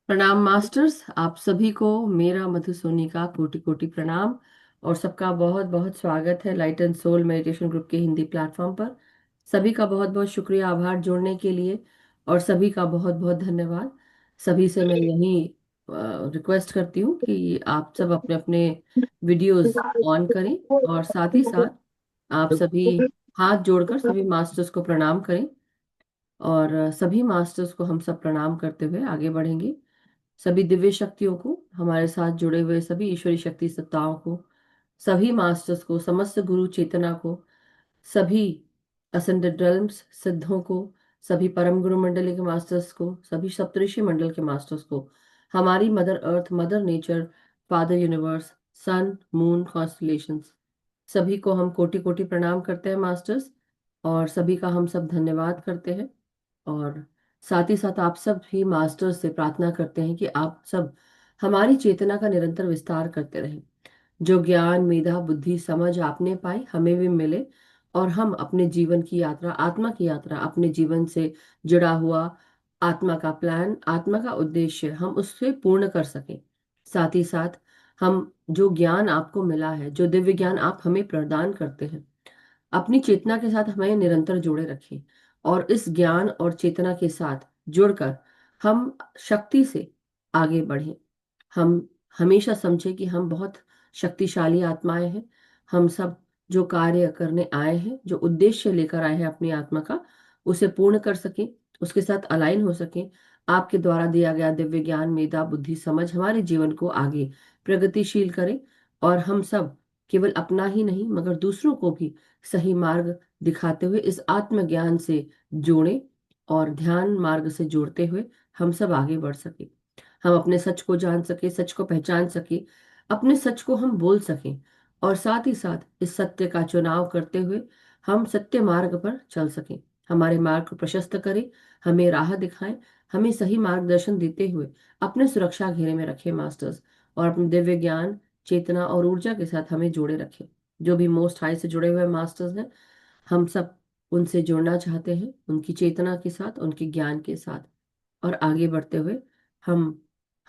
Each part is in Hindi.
प्रणाम मास्टर्स, आप सभी को मेरा मधु सोनी का कोटि कोटि प्रणाम। और सबका बहुत बहुत स्वागत है light and soul meditation group के हिंदी प्लेटफॉर्म पर। सभी का बहुत बहुत शुक्रिया, आभार जोड़ने के लिए। और सभी का बहुत बहुत धन्यवाद। सभी से मैं यही रिक्वेस्ट करती हूँ कि आप सब अपने अपने वीडियोस ऑन करें, और साथ ही साथ आप सभी हाथ जोड़कर सभी मास्टर्स को प्रणाम करें। और सभी मास्टर्स को हम सब प्रणाम करते हुए आगे बढ़ेंगे। सभी दिव्य शक्तियों को, हमारे साथ जुड़े हुए सभी ईश्वरी शक्ति सत्ताओं को, सभी मास्टर्स को, समस्त गुरु चेतना को, सभी असेंडेड रेल्म्स सिद्धों को, सभी परम गुरु मंडली के मास्टर्स को, सभी सप्तऋषि मंडल के मास्टर्स को, हमारी mother earth, mother nature, father universe, sun, moon, constellations, सभी को हम कोटि कोटि प्रणाम करते हैं मास्टर्स। और सभी का हम सब धन्यवाद करते हैं। और साथ ही साथ आप सब भी मास्टर से प्रार्थना करते हैं कि आप सब हमारी चेतना का निरंतर विस्तार करते रहें। जो ज्ञान, मेधा, बुद्धि, समझ आपने पाए हमें भी मिले, और हम अपने जीवन की यात्रा, आत्मा की यात्रा, अपने जीवन से जुड़ा हुआ आत्मा का प्लान, आत्मा का उद्देश्य हम उससे पूर्ण कर सकें। साथ ही साथ हम जो ज्ञान आपको मिला है, जो दिव्य ज्ञान आप हमें प्रदान करते हैं, अपनी चेतना के साथ हमें निरंतर जोड़े रखें। और इस ज्ञान और चेतना के साथ जुड़कर हम शक्ति से आगे बढ़ें। हम हमेशा समझें कि हम बहुत शक्तिशाली आत्माएं हैं। हम सब जो कार्य करने आए हैं, जो उद्देश्य लेकर आए हैं अपनी आत्मा का, उसे पूर्ण कर सकें, उसके साथ अलाइन हो सकें। आपके द्वारा दिया गया दिव्य ज्ञान, मेधा, बुद्धि, समझ हमारे जीवन को आगे प्रगतिशील करे। और हम सब केवल अपना ही नहीं मगर दूसरों को भी सही मार्ग दिखाते हुए इस आत्मज्ञान से जोड़ें, और ध्यान मार्ग से जोड़ते हुए हम सब आगे बढ़ सके। हम अपने सच को जान सके, सच को पहचान सके, अपने सच को हम बोल सकें। और साथ ही साथ इस सत्य का चुनाव करते हुए हम सत्य मार्ग पर चल सकें। हमारे मार्ग को प्रशस्त करें, हमें राह दिखाएं, हमें सही मार्गदर्शन देते हुए अपने सुरक्षा घेरे में रखें मास्टर्स। और अपने दिव्य ज्ञान, चेतना और ऊर्जा के साथ हमें जोड़े रखें। जो भी मोस्ट हाई से जुड़े हुए मास्टर्स हैं, हम सब उनसे जुड़ना चाहते हैं, उनकी चेतना के साथ, उनके ज्ञान के साथ। और आगे बढ़ते हुए हम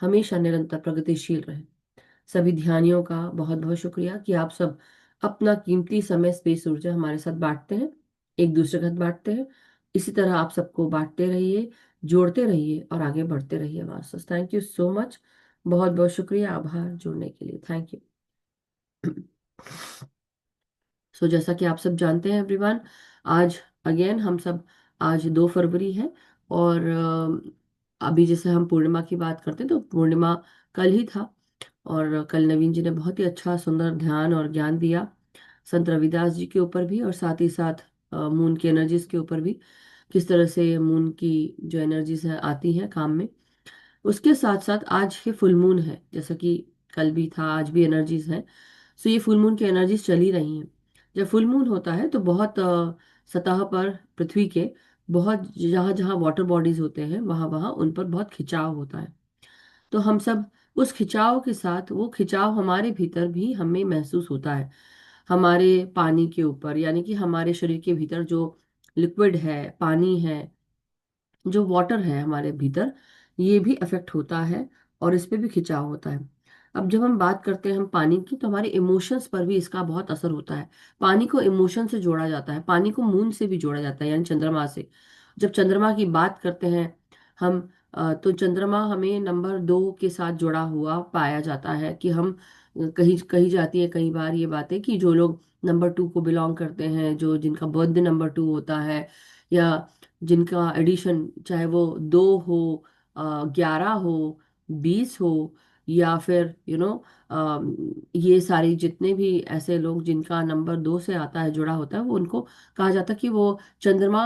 हमेशा निरंतर प्रगतिशील रहें। सभी ध्यानियों का बहुत बहुत शुक्रिया कि आप सब अपना कीमती समय, स्पेस, ऊर्जा हमारे साथ बांटते हैं, एक दूसरे के साथ बांटते हैं। इसी तरह आप सबको बांटते रहिए, जोड़ते रहिए और आगे बढ़ते रहिए masters. Thank you so much. बहुत बहुत शुक्रिया, आभार जुड़ने के लिए। Thank you. सो जैसा कि आप सब जानते हैं एवरीवन, आज अगेन हम सब, आज 2 फरवरी है। और अभी जैसे हम पूर्णिमा की बात करते हैं तो पूर्णिमा कल ही था। और कल नवीन जी ने बहुत ही अच्छा सुंदर ध्यान और ज्ञान दिया संत रविदास जी के ऊपर भी, और साथ ही साथ मून की एनर्जीज के ऊपर भी, किस तरह से मून की जो एनर्जीज है आती हैं काम में। उसके साथ साथ आज ही फुल मून है, जैसा कि कल भी था, आज भी एनर्जीज है। सो ये फुल मून की एनर्जीज चली रही हैं। जब फुल मून होता है तो बहुत सतह पर पृथ्वी के बहुत जहाँ जहाँ वाटर बॉडीज होते हैं वहाँ वहाँ उन पर बहुत खिंचाव होता है। तो हम सब उस खिंचाव के साथ, वो खिंचाव हमारे भीतर भी हमें महसूस होता है। हमारे पानी के ऊपर, यानी कि हमारे शरीर के भीतर जो लिक्विड है, पानी है, जो वाटर है हमारे भीतर, ये भी अफेक्ट होता है और इस पे भी खिंचाव होता है। अब जब हम बात करते हैं हम पानी की, तो हमारे इमोशंस पर भी इसका बहुत असर होता है। पानी को इमोशन से जोड़ा जाता है, पानी को मून से भी जोड़ा जाता है, यानी चंद्रमा से। जब चंद्रमा की बात करते हैं हम, तो चंद्रमा हमें नंबर 2 के साथ जुड़ा हुआ पाया जाता है। कि हम कही कही जाती है कई बार ये बातें कि जो लोग नंबर 2 को बिलोंग करते हैं, जो जिनका बर्थडे नंबर 2 होता है, या जिनका एडिशन चाहे वो 2 हो, 11 हो, 20 हो, या फिर ये सारी जितने भी ऐसे लोग जिनका नंबर 2 से आता है, जुड़ा होता है, वो उनको कहा जाता है कि वो चंद्रमा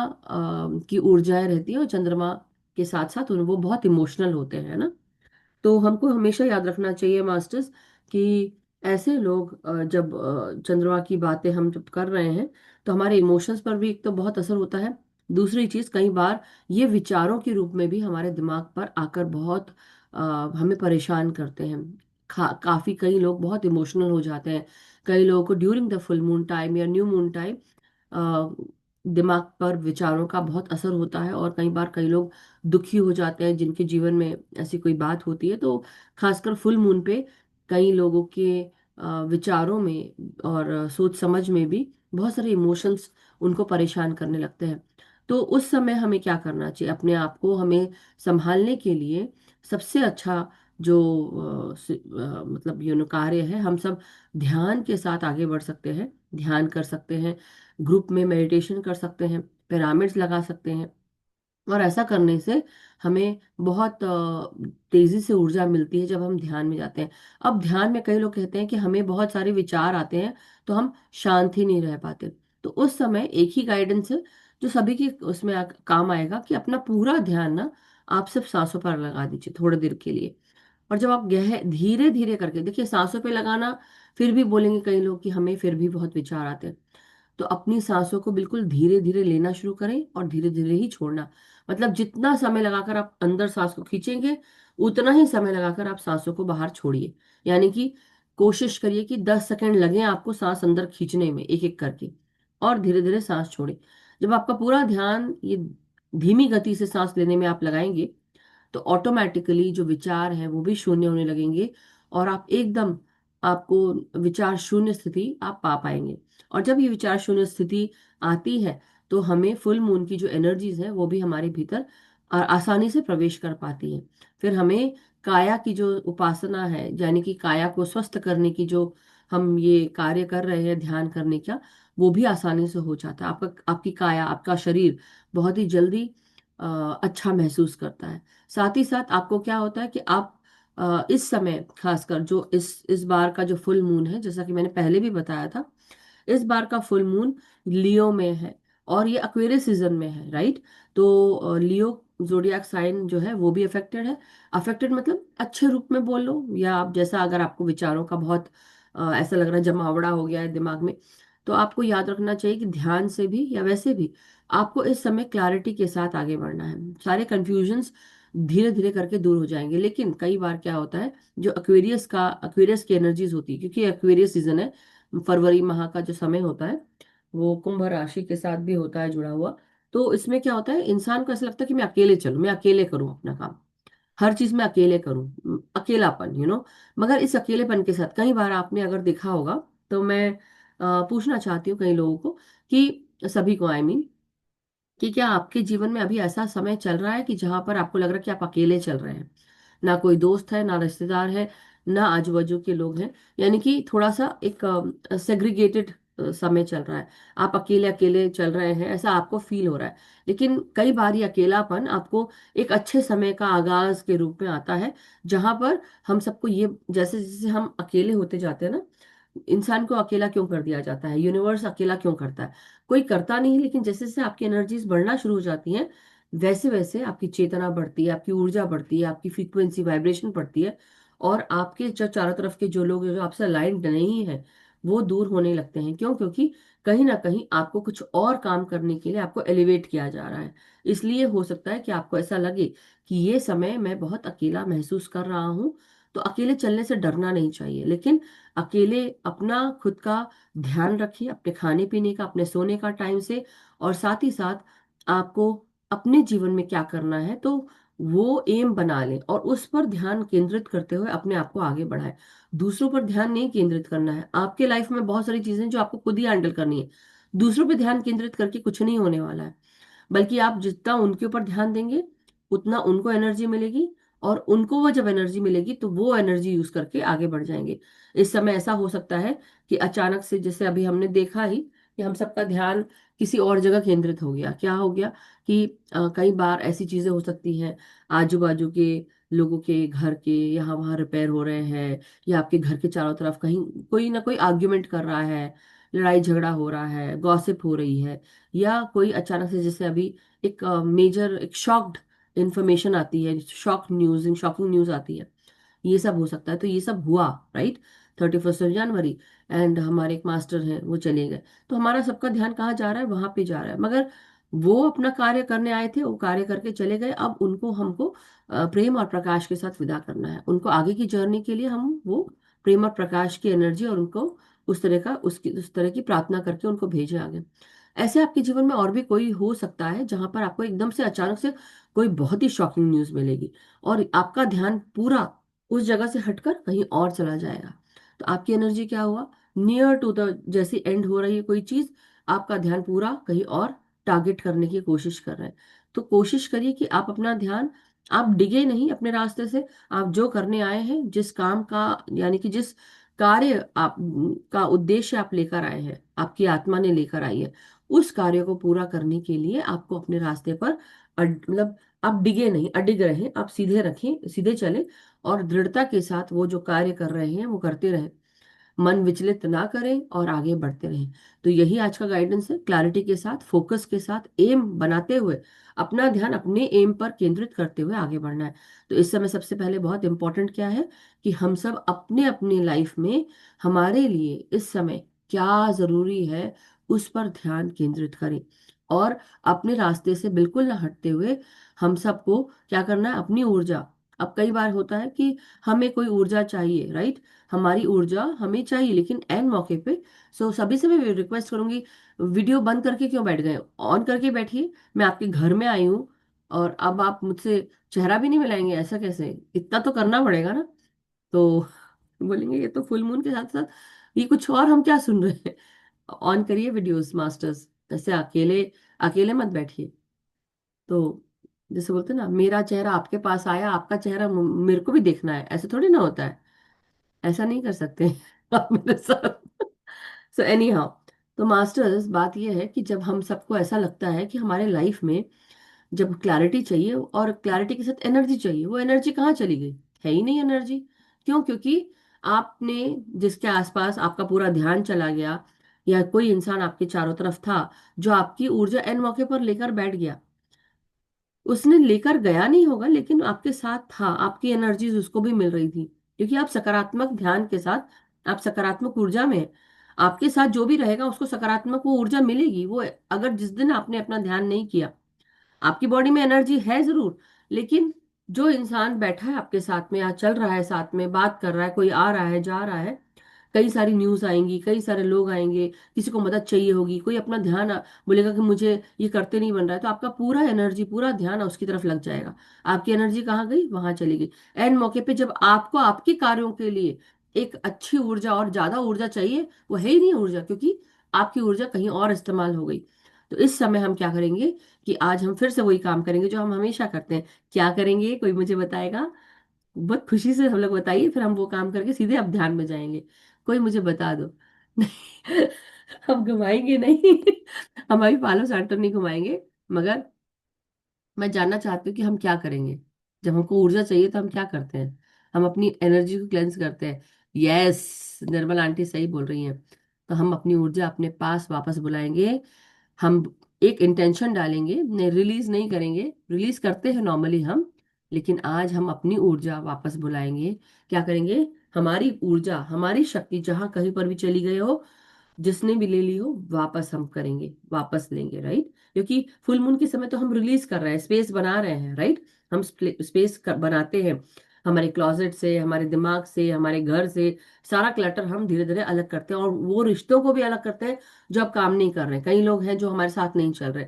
की ऊर्जाएं रहती है, और चंद्रमा के साथ साथ वो बहुत इमोशनल होते हैं ना। तो हमको हमेशा याद रखना चाहिए मास्टर्स कि ऐसे लोग जब चंद्रमा की बातें हम जब कर रहे हैं, तो हमारे इमोशंस पर भी एक तो बहुत असर होता है। दूसरी चीज, कई बार ये विचारों के रूप में भी हमारे दिमाग पर आकर बहुत अ, हमें परेशान करते हैं। काफी कई लोग बहुत इमोशनल हो जाते हैं। कई लोगों को during the full moon time या न्यू मून टाइम दिमाग पर विचारों का बहुत असर होता है, और कई बार कई लोग दुखी हो जाते हैं जिनके जीवन में ऐसी कोई बात होती है। तो खासकर फुल मून पे कई लोगों के विचारों में और सोच समझ में भी बहुत सारे इमोशंस उनको परेशान करने लगते हैं। तो उस समय हमें क्या करना चाहिए? अपने आप को हमें संभालने के लिए सबसे अच्छा जो मतलब कार्य है, हम सब ध्यान के साथ आगे बढ़ सकते हैं। ध्यान कर सकते हैं, ग्रुप में मेडिटेशन कर सकते हैं, पिरामिड्स लगा सकते हैं। और ऐसा करने से हमें बहुत तेजी से ऊर्जा मिलती है जब हम ध्यान में जाते हैं। अब ध्यान में कई लोग कहते हैं कि हमें बहुत सारे विचार आते हैं, तो हम शांत ही नहीं रह पाते। तो उस समय एक ही गाइडेंस है जो सभी की उसमें काम आएगा, कि अपना पूरा ध्यान ना आप सिर्फ सांसों पर लगा दीजिए थोड़ी देर के लिए। और जब आप धीरे धीरे करके देखिए, सांसों पे लगाना, फिर भी बोलेंगे कई लोग कि हमें फिर भी बहुत विचार आते हैं। तो अपनी सांसों को बिल्कुल धीरे धीरे लेना शुरू करें और धीरे धीरे ही छोड़ना। मतलब जितना समय लगाकर आप अंदर सांस को खींचेंगे, उतना ही समय लगाकर आप सांसों को बाहर छोड़िए। यानी कि कोशिश करिए कि 10 सेकंड लगे आपको सांस अंदर खींचने में, एक एक करके, और धीरे धीरे सांस छोड़े। जब आपका पूरा ध्यान ये धीमी गति से सांस लेने में आप लगाएंगे, तो ऑटोमेटिकली जो विचार हैं वो भी शून्य होने लगेंगे, और आप एकदम, आपको विचार शून्य स्थिति आप पा पाएंगे। और जब ये विचार शून्य स्थिति आती है, तो हमें फुल मून की जो एनर्जीज है वो भी हमारे भीतर आसानी से प्रवेश कर पाती है। फिर हमें काया की जो उपासना है, यानी कि काया को स्वस्थ करने की जो हम ये कार्य कर रहे हैं ध्यान करने का, वो भी आसानी से हो जाता है। आपका आपकी काया, आपका शरीर बहुत ही जल्दी अच्छा महसूस करता है। साथ ही साथ आपको क्या होता है कि आप इस समय खासकर जो इस बार का जो फुल मून है, जैसा कि मैंने पहले भी बताया था, इस बार का फुल मून लियो में है, और ये अक्वेरियस सीजन में है, राइट? तो लियो जोडियाक साइन जो है वो भी अफेक्टेड है। अफेक्टेड मतलब अच्छे रूप में बोल लो, या आप जैसा, अगर आपको विचारों का बहुत ऐसा लग रहा है जमावड़ा हो गया है दिमाग में, तो आपको याद रखना चाहिए कि ध्यान से भी या वैसे भी आपको इस समय क्लैरिटी के साथ आगे बढ़ना है। सारे कंफ्यूजन्स धीरे धीरे करके दूर हो जाएंगे। लेकिन कई बार क्या होता है, जो अक्वेरियस की एनर्जीज होती है, क्योंकि अक्वेरियस सीजन है, फरवरी माह का जो समय होता है वो कुंभ राशि के साथ भी होता है जुड़ा हुआ। तो इसमें क्या होता है, इंसान को ऐसा लगता है कि मैं अकेले चलूं, मैं अकेले करूं अपना काम, हर चीज मैं अकेले करूं, अकेलापन, मगर इस अकेलेपन के साथ कई बार आपने अगर देखा होगा, तो मैं पूछना चाहती हूँ कई लोगों को, कि सभी को, आई मीन, कि क्या आपके जीवन में अभी ऐसा समय चल रहा है कि जहां पर आपको लग रहा है कि आप अकेले चल रहे हैं? ना कोई दोस्त है, ना रिश्तेदार है, ना आजू बाजू के लोग हैं। यानी कि थोड़ा सा एक सेग्रीगेटेड समय चल रहा है, आप अकेले अकेले चल रहे हैं, ऐसा आपको फील हो रहा है। लेकिन कई बार ये अकेलापन आपको एक अच्छे समय का आगाज के रूप में आता है, जहां पर हम सबको ये, जैसे जैसे हम अकेले होते जाते हैं ना, इंसान को अकेला क्यों कर दिया जाता है, यूनिवर्स अकेला क्यों करता है? कोई करता नहीं है, लेकिन जैसे जैसे आपकी एनर्जीज बढ़ना शुरू हो जाती हैं, वैसे वैसे आपकी चेतना बढ़ती है, आपकी ऊर्जा बढ़ती है, आपकी फ्रीक्वेंसी वाइब्रेशन बढ़ती है, और आपके जो चारों तरफ के जो लोग जो आपसे अलाइंड नहीं है, वो दूर होने लगते हैं। क्यों? क्योंकि कहीं ना कहीं आपको कुछ और काम करने के लिए आपको एलिवेट किया जा रहा है। इसलिए हो सकता है कि आपको ऐसा लगे कि ये समय मैं बहुत अकेला महसूस कर रहा हूँ। तो अकेले चलने से डरना नहीं चाहिए, लेकिन अकेले अपना खुद का ध्यान रखिए, अपने खाने पीने का, अपने सोने का टाइम से। और साथ ही साथ आपको अपने जीवन में क्या करना है, तो वो एम बना लें और उस पर ध्यान केंद्रित करते हुए अपने आप को आगे बढ़ाएं। दूसरों पर ध्यान नहीं केंद्रित करना है। आपके लाइफ में बहुत सारी चीजें जो आपको खुद ही हैंडल करनी है। दूसरों पर ध्यान केंद्रित करके कुछ नहीं होने वाला है, बल्कि आप जितना उनके ऊपर ध्यान देंगे, उतना उनको एनर्जी मिलेगी, और उनको वो जब एनर्जी मिलेगी तो वो एनर्जी यूज करके आगे बढ़ जाएंगे। इस समय ऐसा हो सकता है कि अचानक से, जैसे अभी हमने देखा ही, कि हम सबका ध्यान किसी और जगह केंद्रित हो गया। क्या हो गया कि कई बार ऐसी चीजें हो सकती हैं, आजू बाजू के लोगों के घर के यहाँ वहाँ रिपेयर हो रहे हैं, या आपके घर के चारों तरफ कहीं कोई ना कोई आर्ग्यूमेंट कर रहा है, लड़ाई झगड़ा हो रहा है, गॉसिप हो रही है, या कोई अचानक से, जैसे अभी एक मेजर, एक शॉक्ड इंफॉर्मेशन आती है, शॉकिंग न्यूज आती है, ये सब हो सकता है। तो ये सब हुआ, राइट? 31 जनवरी, एंड हमारे एक मास्टर हैं वो चले गए। तो हमारा सबका ध्यान कहाँ जा रहा है? वहां पे जा रहा है। मगर वो अपना कार्य करने आए थे, वो कार्य करके चले गए। अब उनको हमको प्रेम और प्रकाश के साथ विदा करना है। उनको आगे की जर्नी के लिए हम वो प्रेम और प्रकाश की एनर्जी, और उनको उस तरह की प्रार्थना करके उनको भेजे आगे। ऐसे आपके जीवन में और भी कोई हो सकता है जहां पर आपको एकदम से अचानक से कोई बहुत ही शॉकिंग न्यूज मिलेगी और आपका ध्यान पूरा उस जगह से हटकर कहीं और चला जाएगा। तो आपकी एनर्जी क्या हुआ, नियर टू द, जैसी एंड हो रही है कोई चीज, आपका ध्यान पूरा कहीं और टारगेट करने की कोशिश कर रहे हैं। तो कोशिश करिए कि आप अपना ध्यान, आप डिगे नहीं अपने रास्ते से। आप जो करने आए हैं, जिस काम का, यानी कि जिस कार्य आप का उद्देश्य आप लेकर आए हैं, आपकी आत्मा ने लेकर आई है, उस कार्य को पूरा करने के लिए आपको अपने रास्ते पर मतलब आप डिगे नहीं, अडिग रहे, आप सीधे रखें, सीधे चले और दृढ़ता के साथ वो जो कार्य कर रहे हैं वो करते रहें। मन विचलित ना करें और आगे बढ़ते रहें। तो यही आज का गाइडेंस है, क्लैरिटी के साथ, फोकस के साथ, एम बनाते हुए, अपना ध्यान अपने एम पर केंद्रित करते हुए आगे बढ़ना है। तो इस समय सबसे पहले बहुत इंपॉर्टेंट क्या है कि हम सब अपने अपने लाइफ में हमारे लिए इस समय क्या जरूरी है उस पर ध्यान केंद्रित करें। और अपने रास्ते से बिल्कुल ना हटते हुए हम सबको क्या करना है, अपनी ऊर्जा। अब कई बार होता है कि हमें कोई ऊर्जा चाहिए, राइट, हमारी ऊर्जा हमें चाहिए, लेकिन एन मौके पे, सो सभी से मैं रिक्वेस्ट करूंगी, वीडियो बंद करके क्यों बैठ गए, ऑन करके बैठिए। मैं आपके घर में आई हूँ और अब आप मुझसे चेहरा भी नहीं मिलाएंगे, ऐसा कैसे, इतना तो करना पड़ेगा ना। तो बोलेंगे ये तो फुल मून के साथ साथ ये कुछ और हम क्या सुन रहे हैं। ऑन करिए वीडियोस मास्टर्स, ऐसे अकेले अकेले मत बैठिए। तो जैसे बोलते हैं ना, मेरा चेहरा आपके पास आया, आपका चेहरा मेरे को भी देखना है, ऐसे थोड़ी ना होता है, ऐसा नहीं कर सकते आप मेरे साथ। सो एनी हाउ, तो मास्टर्स बात यह है कि जब हम सबको ऐसा लगता है कि हमारे लाइफ में जब क्लैरिटी चाहिए और क्लैरिटी के साथ एनर्जी चाहिए, वो एनर्जी कहाँ चली गई, है ही नहीं एनर्जी। क्यों? क्योंकि आपने जिसके आसपास आपका पूरा ध्यान चला गया, या कोई इंसान आपके चारों तरफ था जो आपकी ऊर्जा एन मौके पर लेकर बैठ गया, उसने लेकर गया नहीं होगा लेकिन आपके साथ था, आपकी एनर्जीज उसको भी मिल रही थी, क्योंकि आप सकारात्मक ध्यान के साथ, आप सकारात्मक ऊर्जा में हैं। आपके साथ जो भी रहेगा उसको सकारात्मक वो ऊर्जा मिलेगी। वो अगर जिस दिन आपने अपना ध्यान नहीं किया, आपकी बॉडी में एनर्जी है जरूर, लेकिन जो इंसान बैठा है आपके साथ में या चल रहा है, साथ में बात कर रहा है, कोई आ रहा है जा रहा है, कई सारी न्यूज आएंगी, कई सारे लोग आएंगे, किसी को मदद चाहिए होगी, कोई अपना ध्यान बोलेगा कि मुझे ये करते नहीं बन रहा है, तो आपका पूरा एनर्जी, पूरा ध्यान उसकी तरफ लग जाएगा। आपकी एनर्जी कहाँ गई, वहां चली गई। एंड मौके पे जब आपको आपके कार्यों के लिए एक अच्छी ऊर्जा और ज्यादा ऊर्जा चाहिए, वो है ही नहीं ऊर्जा, क्योंकि आपकी ऊर्जा कहीं और इस्तेमाल हो गई। तो इस समय हम क्या करेंगे कि आज हम फिर से वही काम करेंगे जो हम हमेशा करते हैं। क्या करेंगे, कोई मुझे बताएगा? बहुत खुशी से हम लोग बताइए, फिर हम वो काम करके सीधे अब ध्यान में जाएंगे। कोई मुझे बता दो। नहीं, हम घुमाएंगे नहीं। हम अभी पालो सांटो नहीं घुमाएंगे, मगर मैं जानना चाहती हूँ कि हम क्या करेंगे। जब हमको ऊर्जा चाहिए तो हम क्या करते हैं, हम अपनी एनर्जी को क्लेंस करते हैं। यस, निर्मल आंटी सही बोल रही हैं। तो हम अपनी ऊर्जा अपने पास वापस बुलाएंगे। हम एक इंटेंशन डालेंगे, नहीं रिलीज नहीं करेंगे, रिलीज करते हैं नॉर्मली हम, लेकिन आज हम अपनी ऊर्जा वापस बुलाएंगे। क्या करेंगे, हमारी ऊर्जा, हमारी शक्ति जहां कहीं पर भी चली गई हो, जिसने भी ले ली हो, वापस हम करेंगे, वापस लेंगे, राइट। क्योंकि फुल मून के समय तो हम रिलीज कर रहे हैं, स्पेस बना रहे हैं, राइट। हम स्पेस बनाते हैं, हमारे क्लोजेट से, हमारे दिमाग से, हमारे घर से, सारा क्लटर हम धीरे धीरे अलग करते हैं, और वो रिश्तों को भी अलग करते हैं जो अब काम नहीं कर रहे। कई लोग हैं जो हमारे साथ नहीं चल रहे,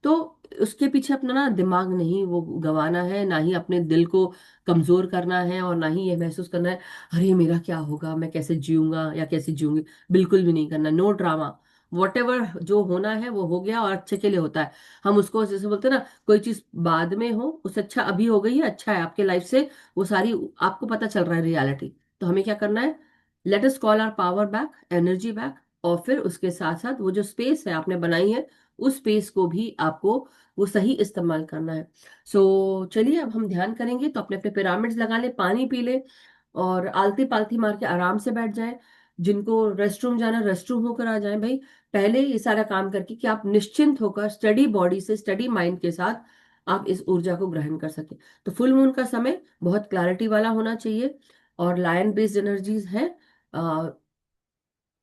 तो उसके पीछे अपना ना दिमाग नहीं वो गंवाना है, ना ही अपने दिल को कमजोर करना है, और ना ही ये महसूस करना है अरे मेरा क्या होगा, मैं कैसे जीऊंगा या कैसे जीऊंगी। बिल्कुल भी नहीं करना, नो ड्रामा। वॉट एवर जो होना है वो हो गया और अच्छे के लिए होता है। हम उसको जैसे बोलते हैं ना, कोई चीज बाद में हो उससे अच्छा अभी हो गई है, अच्छा है आपके लाइफ से, वो सारी आपको पता चल रहा है रियलिटी। तो हमें क्या करना है, let us call our power back, energy back, और फिर उसके साथ साथ वो जो स्पेस है आपने बनाई है, उस स्पेस को भी आपको वो सही इस्तेमाल करना है। सो चलिए अब हम ध्यान करेंगे, तो अपने अपने पिरामिड्स लगा ले, पानी पी ले, और आलती पालती मार के आराम से बैठ जाए। जिनको रेस्ट रूम जाना, रेस्ट रूम होकर आ जाए भाई। पहले ये सारा काम करके कि आप निश्चिंत होकर स्टडी बॉडी से, स्टडी माइंड के साथ आप इस ऊर्जा को ग्रहण कर सके। तो फुल मून का समय बहुत क्लैरिटी वाला होना चाहिए, और लायन बेस्ड एनर्जीज है,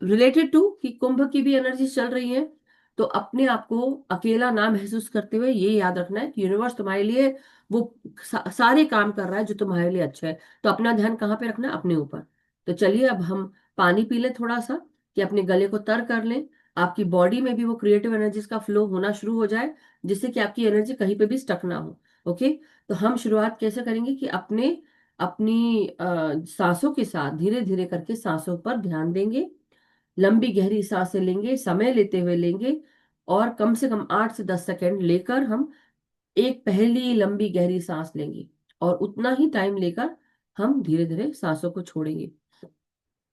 रिलेटेड टू कि कुंभ की भी एनर्जी चल रही है। तो अपने आप को अकेला ना महसूस करते हुए ये याद रखना है कि यूनिवर्स तुम्हारे लिए वो सारे काम कर रहा है जो तुम्हारे लिए अच्छा है। तो अपना ध्यान कहाँ पे रखना है, अपने ऊपर। तो चलिए अब हम पानी पी लें थोड़ा सा, कि अपने गले को तर कर लें, आपकी बॉडी में भी वो क्रिएटिव एनर्जीज का फ्लो होना शुरू हो जाए, जिससे कि आपकी एनर्जी कहीं पे भी स्टक ना हो। ओके, तो हम शुरुआत कैसे करेंगे कि अपने अपनी सांसों के साथ धीरे धीरे करके सांसों पर ध्यान देंगे। लंबी गहरी सांसें लेंगे, समय लेते हुए लेंगे, और कम से कम 8 से 10 सेकंड लेकर हम एक पहली लंबी गहरी सांस लेंगे, और उतना ही टाइम लेकर हम धीरे धीरे सांसों को छोड़ेंगे।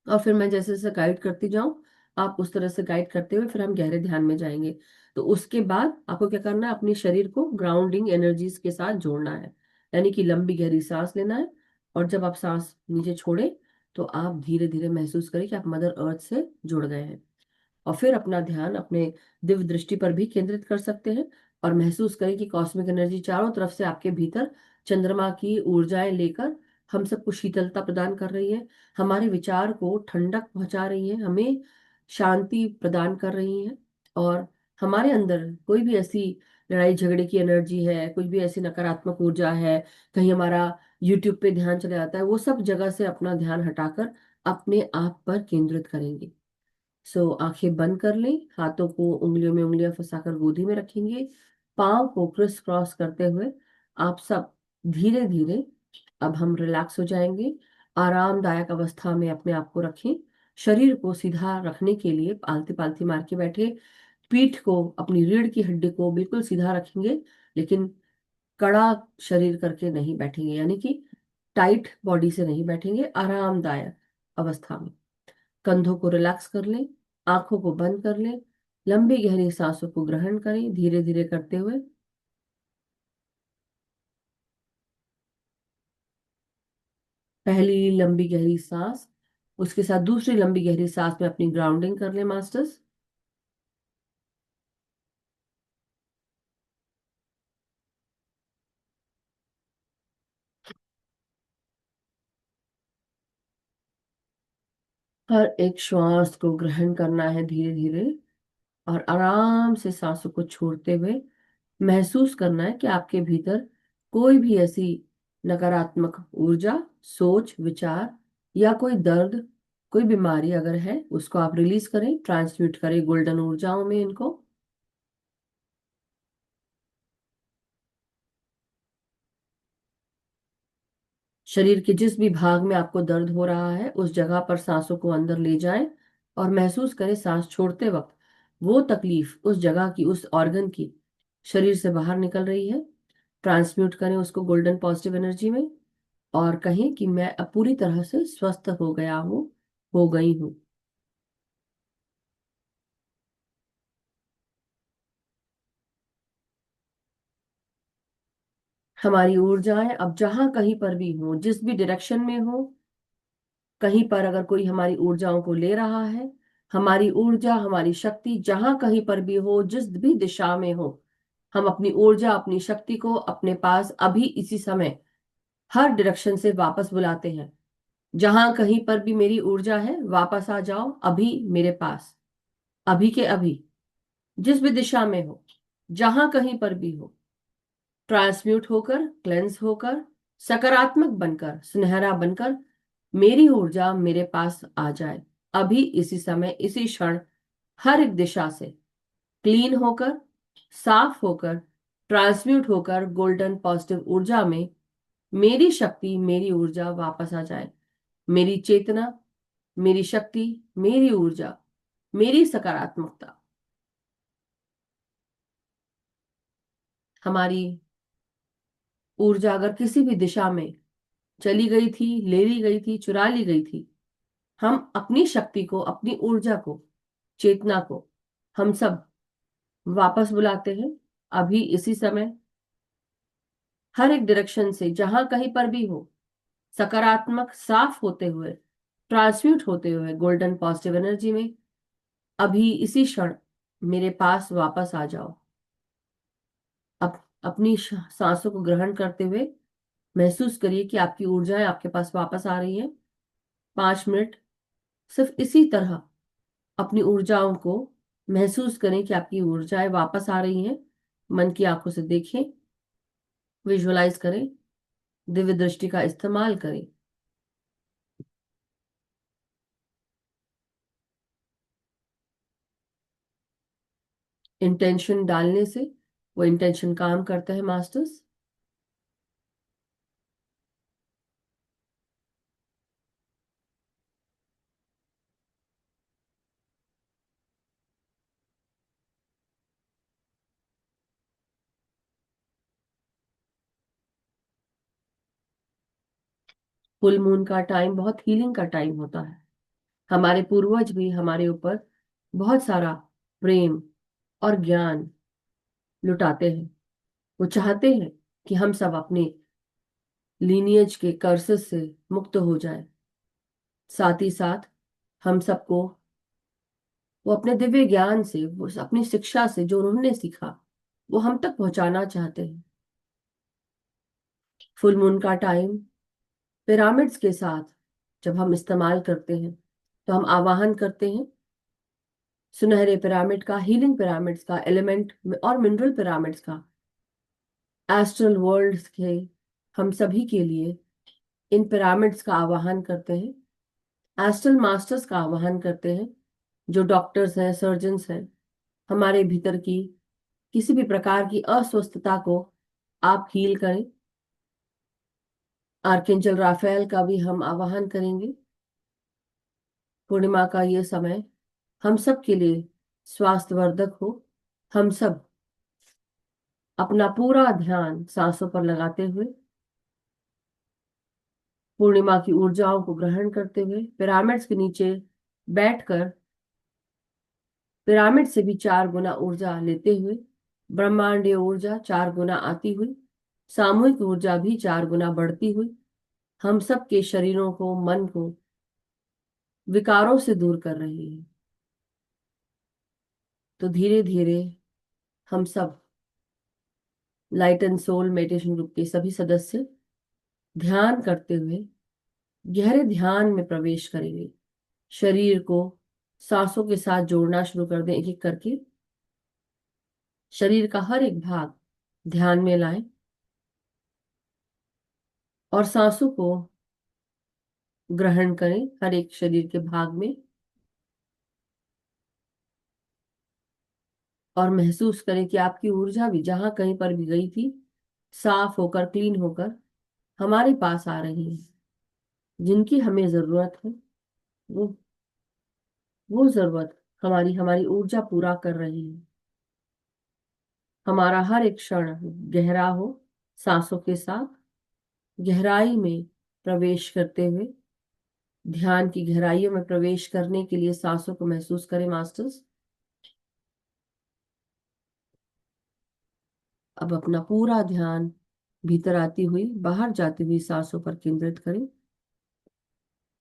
और फिर मैं जैसे जैसे गाइड करती जाऊं, आप उस तरह से गाइड करते हुए फिर हम गहरे ध्यान में जाएंगे। तो उसके बाद आपको क्या करना है, अपने शरीर को ग्राउंडिंग एनर्जीज के साथ जोड़ना है, यानी कि लंबी गहरी सांस लेना है, और जब आप सांस नीचे छोड़े तो आप धीरे धीरे महसूस करें कि आप मदर अर्थ से जुड़ गए हैं। और फिर अपना ध्यान अपने दिव्य दृष्टि पर भी केंद्रित कर सकते हैं, और महसूस करें कि कॉस्मिक एनर्जी चारों तरफ से आपके भीतर चंद्रमा की ऊर्जाएं लेकर हम सबको शीतलता प्रदान कर रही है, हमारे विचार को ठंडक पहुंचा रही है, हमें शांति प्रदान कर रही है। और हमारे अंदर कोई भी ऐसी लड़ाई झगड़े की एनर्जी है, कुछ भी ऐसी नकारात्मक ऊर्जा है, कहीं हमारा यूट्यूब पे ध्यान चला जाता है, वो सब जगह से अपना ध्यान हटाकर अपने आप पर केंद्रित करेंगे। सो आंखें बंद कर लें, हाथों को उंगलियों में उंगलियां फंसाकर गोदी में रखेंगे, पाँव को क्रिस क्रॉस करते हुए आप सब धीरे धीरे अब हम रिलैक्स हो जाएंगे। आरामदायक अवस्था में अपने आप को रखें, शरीर को सीधा रखने के लिए आलती पालती मार के बैठे, पीठ को अपनी रीढ़ की हड्डी को बिल्कुल सीधा रखेंगे, लेकिन कड़ा शरीर करके नहीं बैठेंगे, यानी कि टाइट बॉडी से नहीं बैठेंगे, आरामदायक अवस्था में। कंधों को रिलैक्स कर लें, आंखों को बंद कर लें, लंबी गहरी सांसों को ग्रहण करें धीरे धीरे करते हुए। पहली लंबी गहरी सांस, उसके साथ दूसरी लंबी गहरी सांस में अपनी ग्राउंडिंग कर लें मास्टर्स। हर एक श्वास को ग्रहण करना है धीरे धीरे, और आराम से सांसों को छोड़ते हुए महसूस करना है कि आपके भीतर कोई भी ऐसी नकारात्मक ऊर्जा, सोच, विचार या कोई दर्द, कोई बीमारी अगर है, उसको आप रिलीज करें, ट्रांसम्यूट करें गोल्डन ऊर्जाओं में इनको। शरीर के जिस भी भाग में आपको दर्द हो रहा है उस जगह पर सांसों को अंदर ले जाएं, और महसूस करें सांस छोड़ते वक्त वो तकलीफ उस जगह की, उस ऑर्गन की शरीर से बाहर निकल रही है। ट्रांसम्यूट करें उसको गोल्डन पॉजिटिव एनर्जी में, और कहें कि मैं अब पूरी तरह से स्वस्थ हो गया हूँ, हो गई हूँ। हमारी ऊर्जाएं अब जहां कहीं पर भी हो, जिस भी डायरेक्शन में हो, कहीं पर अगर कोई हमारी ऊर्जाओं को ले रहा है, हमारी ऊर्जा, हमारी शक्ति जहां कहीं पर भी हो, जिस भी दिशा में हो, हम अपनी ऊर्जा, अपनी शक्ति को अपने पास अभी इसी समय हर डायरेक्शन से वापस बुलाते हैं। जहां कहीं पर भी मेरी ऊर्जा है, वापस आ जाओ अभी मेरे पास, अभी के अभी, जिस भी दिशा में हो, जहां कहीं पर भी हो, ट्रांसम्यूट होकर, क्लेंस होकर, सकारात्मक बनकर, सुनहरा बनकर मेरी ऊर्जा मेरे पास आ जाए अभी इसी समय, इसी क्षण, हर एक दिशा से क्लीन होकर, साफ होकर, ट्रांसम्यूट होकर गोल्डन पॉजिटिव ऊर्जा में मेरी शक्ति, मेरी ऊर्जा वापस आ जाए। मेरी चेतना, मेरी शक्ति, मेरी ऊर्जा, मेरी सकारात्मकता, हमारी ऊर्जा अगर किसी भी दिशा में चली गई थी, ले ली गई थी, चुरा ली गई थी, हम अपनी शक्ति को, अपनी ऊर्जा को, चेतना को हम सब वापस बुलाते हैं अभी इसी समय, हर एक डायरेक्शन से, जहां कहीं पर भी हो, सकारात्मक साफ होते हुए, ट्रांसम्यूट होते हुए गोल्डन पॉजिटिव एनर्जी में अभी इसी क्षण मेरे पास वापस आ जाओ। अपनी सांसों को ग्रहण करते हुए महसूस करिए कि आपकी ऊर्जाएं आपके पास वापस आ रही हैं। 5 मिनट सिर्फ इसी तरह अपनी ऊर्जाओं को महसूस करें कि आपकी ऊर्जाएं वापस आ रही हैं। मन की आंखों से देखें, विजुअलाइज करें, दिव्य दृष्टि का इस्तेमाल करें। इंटेंशन डालने से वो इंटेंशन काम करता है मास्टर्स। फुल मून का टाइम बहुत हीलिंग का टाइम होता है। हमारे पूर्वज भी हमारे ऊपर बहुत सारा प्रेम और ज्ञान लुटाते हैं। वो चाहते हैं कि हम सब अपने लीनियज के कर्सेस से मुक्त हो जाए। साथ ही साथ हम सबको वो अपने दिव्य ज्ञान से, वो अपनी शिक्षा से जो उन्होंने सीखा, वो हम तक पहुंचाना चाहते हैं। फुल मून का टाइम पिरामिड्स के साथ जब हम इस्तेमाल करते हैं तो हम आवाहन करते हैं सुनहरे पिरामिड का, हीलिंग पिरामिड्स का, एलिमेंट और मिनरल पिरामिड्स का, एस्ट्रल वर्ल्ड्स के, हम सभी के लिए इन पिरामिड्स का आवाहन करते हैं। एस्ट्रल मास्टर्स का आवाहन करते हैं जो डॉक्टर्स हैं, सर्जन्स हैं। हमारे भीतर की किसी भी प्रकार की अस्वस्थता को आप हील करें। आर्कएंजल राफेल का भी हम आवाहन करेंगे। पूर्णिमा का ये समय हम सब के लिए स्वास्थ्यवर्धक हो। हम सब अपना पूरा ध्यान सांसों पर लगाते हुए, पूर्णिमा की ऊर्जाओं को ग्रहण करते हुए, पिरामिड्स के नीचे बैठकर पिरामिड से भी 4 गुना ऊर्जा लेते हुए, ब्रह्मांडीय ऊर्जा 4 गुना आती हुई, सामूहिक ऊर्जा भी 4 गुना बढ़ती हुई, हम सब के शरीरों को, मन को विकारों से दूर कर रही है। तो धीरे धीरे हम सब light and soul meditation group के सभी सदस्य ध्यान करते हुए गहरे ध्यान में प्रवेश करेंगे। शरीर को सांसों के साथ जोड़ना शुरू कर दें, एक एक करके शरीर का हर एक भाग ध्यान में लाएं और सांसों को ग्रहण करें हर एक शरीर के भाग में, और महसूस करें कि आपकी ऊर्जा भी जहां कहीं पर भी गई थी, साफ होकर, क्लीन होकर हमारे पास आ रही है। जिनकी हमें जरूरत है, वो वो जरूरत हमारी हमारी ऊर्जा पूरा कर रही है। हमारा हर एक क्षण गहरा हो, सांसों के साथ गहराई में प्रवेश करते हुए, ध्यान की गहराइयों में प्रवेश करने के लिए सांसों को महसूस करें मास्टर्स। अब अपना पूरा ध्यान भीतर आती हुई, बाहर जाती हुई सांसों पर केंद्रित करें।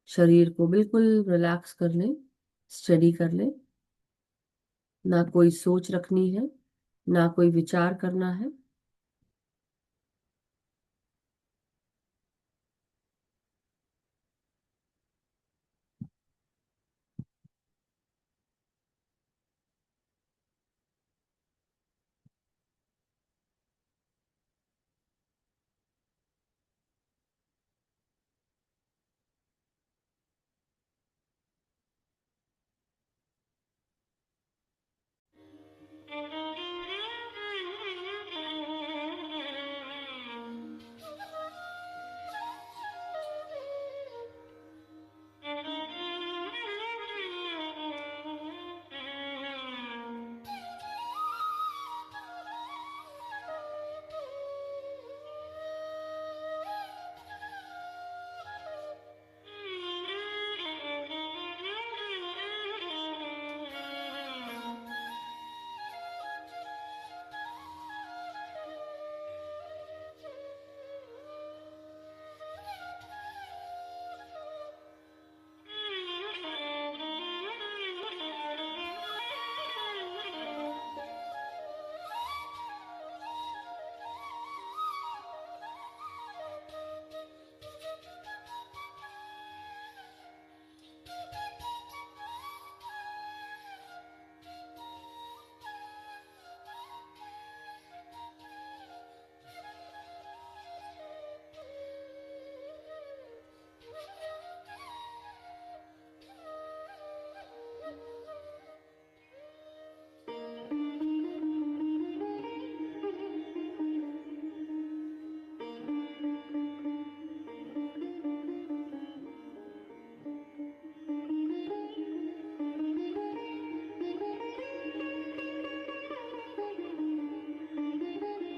शरीर को बिल्कुल रिलैक्स कर लें, स्टडी कर लें। ना कोई सोच रखनी है, ना कोई विचार करना है।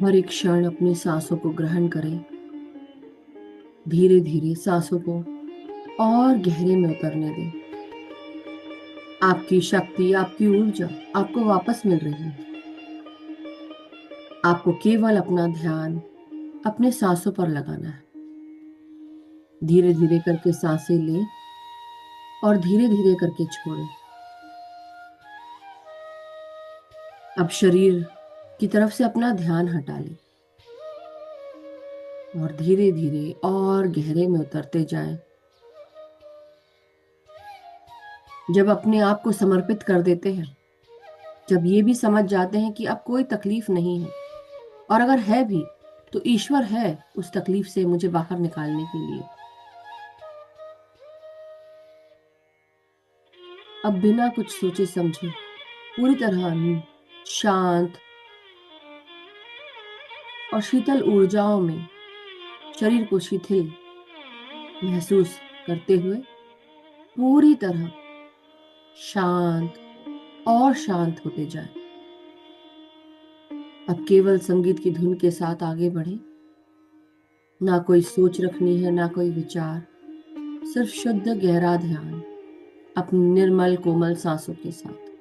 हर एक क्षण अपनी सांसों को ग्रहण करें। धीरे धीरे सांसों को और गहरे में उतरने दें। आपकी शक्ति, आपकी ऊर्जा आपको वापस मिल रही है। आपको केवल अपना ध्यान अपने सांसों पर लगाना है। धीरे धीरे करके सांसें लें और धीरे धीरे करके छोड़ें। अब शरीर की तरफ से अपना ध्यान हटा लें और धीरे धीरे और गहरे में उतरते जाएं। जब अपने आप को समर्पित कर देते हैं, जब ये भी समझ जाते हैं कि अब कोई तकलीफ नहीं है, और अगर है भी तो ईश्वर है उस तकलीफ से मुझे बाहर निकालने के लिए, अब बिना कुछ सोचे समझे पूरी तरह शांत और शीतल ऊर्जाओं में शरीर को शिथिल महसूस करते हुए पूरी तरह शांत और शांत होते जाएं। अब केवल संगीत की धुन के साथ आगे बढ़ें। ना कोई सोच रखनी है, ना कोई विचार, सिर्फ शुद्ध गहरा ध्यान अपनी निर्मल कोमल सांसों के साथ।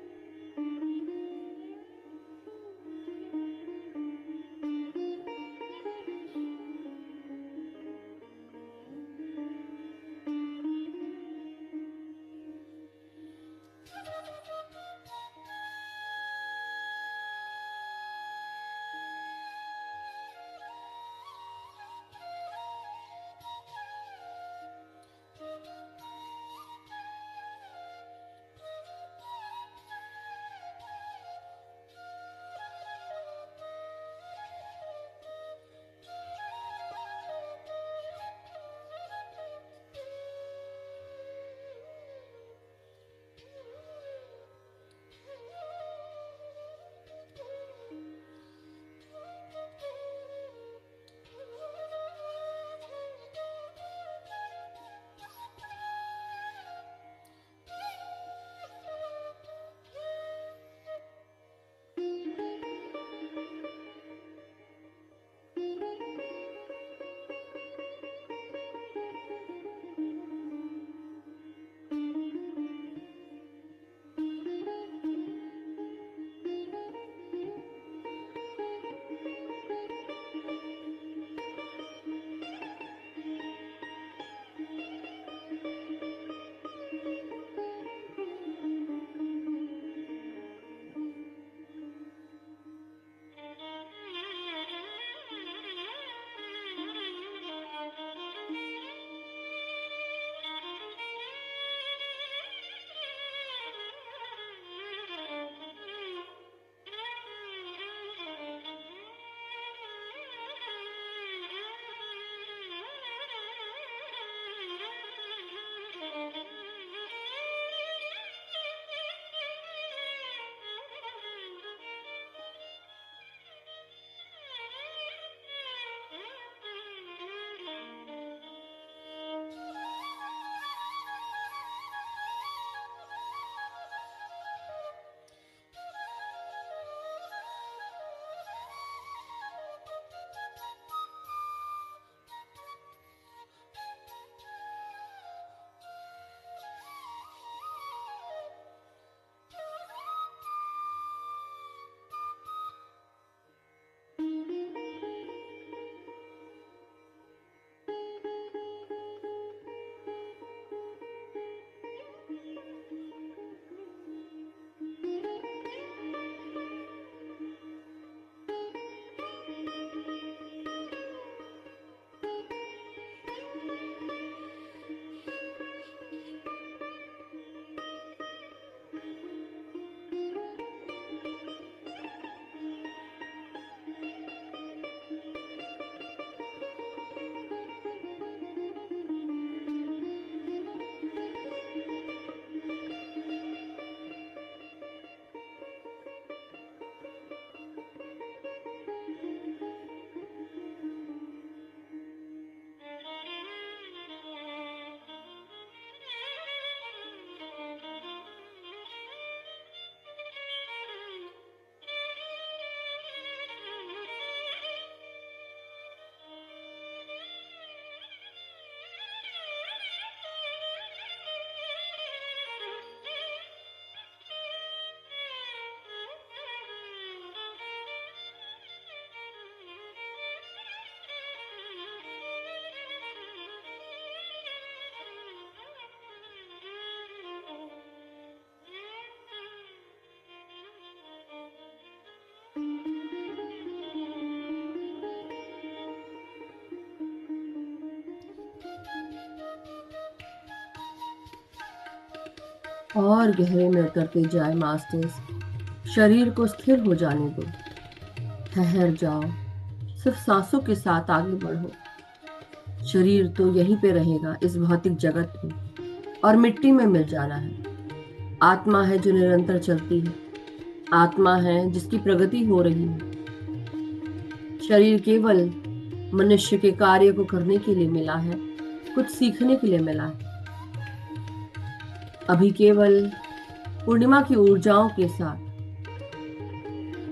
और गहरे में उतरते जाए मास्टर्स। शरीर को स्थिर हो जाने दो। ठहर जाओ। सिर्फ सांसों के साथ आगे बढ़ो। शरीर तो यहीं पे रहेगा इस भौतिक जगत में, और मिट्टी में मिल जाना है। आत्मा है जो निरंतर चलती है। आत्मा है जिसकी प्रगति हो रही है। शरीर केवल मनुष्य के कार्य को करने के लिए मिला है, कुछ सीखने के लिए मिला है। अभी केवल पूर्णिमा की ऊर्जाओं के साथ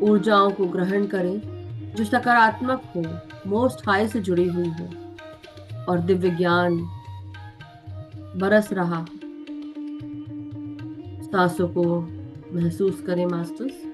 ऊर्जाओं को ग्रहण करें जो सकारात्मक हो, मोस्ट हाई से जुड़ी हुई हो, और दिव्य ज्ञान बरस रहा। सांसों को महसूस करें मास्टर्स।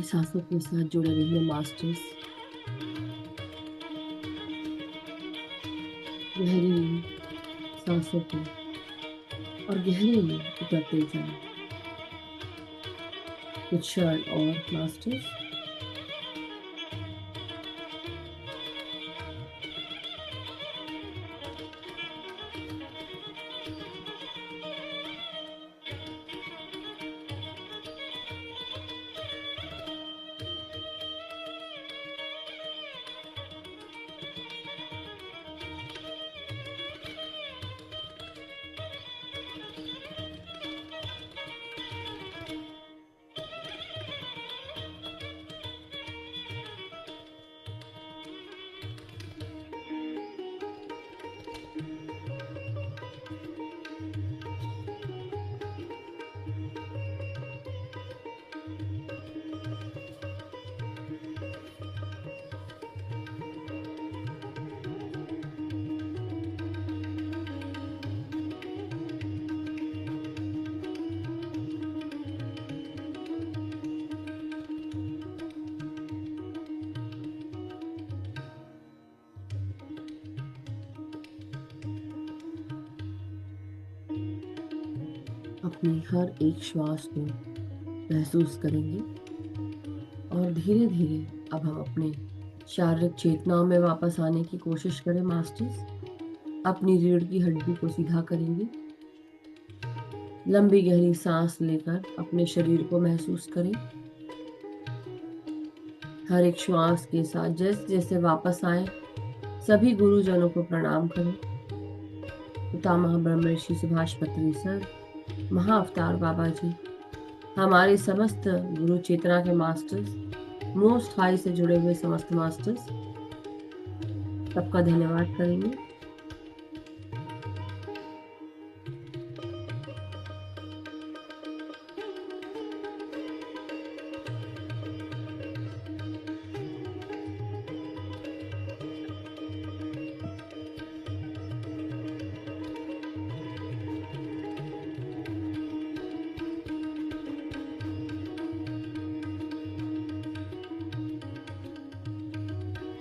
अपनी सांसों के साथ जुड़े रहिए मास्टर्स। गहरी सांसों को और गहरे में उतरते जाएं। कुछ क्षण और मास्टर्स। अपनी हर एक श्वास को महसूस करेंगे और धीरे धीरे अब हम अपने शारीरिक चेतनाओं में वापस आने की कोशिश करें मास्टर्स। अपनी रीढ़ की हड्डी को सीधा करेंगे। लंबी गहरी सांस लेकर अपने शरीर को महसूस करें। हर एक श्वास के साथ जैसे जैसे वापस आए सभी गुरुजनों को प्रणाम करें। पितामह ब्रह्म ऋषि सुभाष पत्री सर, महाअवतार बाबा जी, हमारे समस्त गुरु चेतना के मास्टर्स, मोस्ट हाई से जुड़े हुए समस्त मास्टर्स, सबका धन्यवाद करेंगे।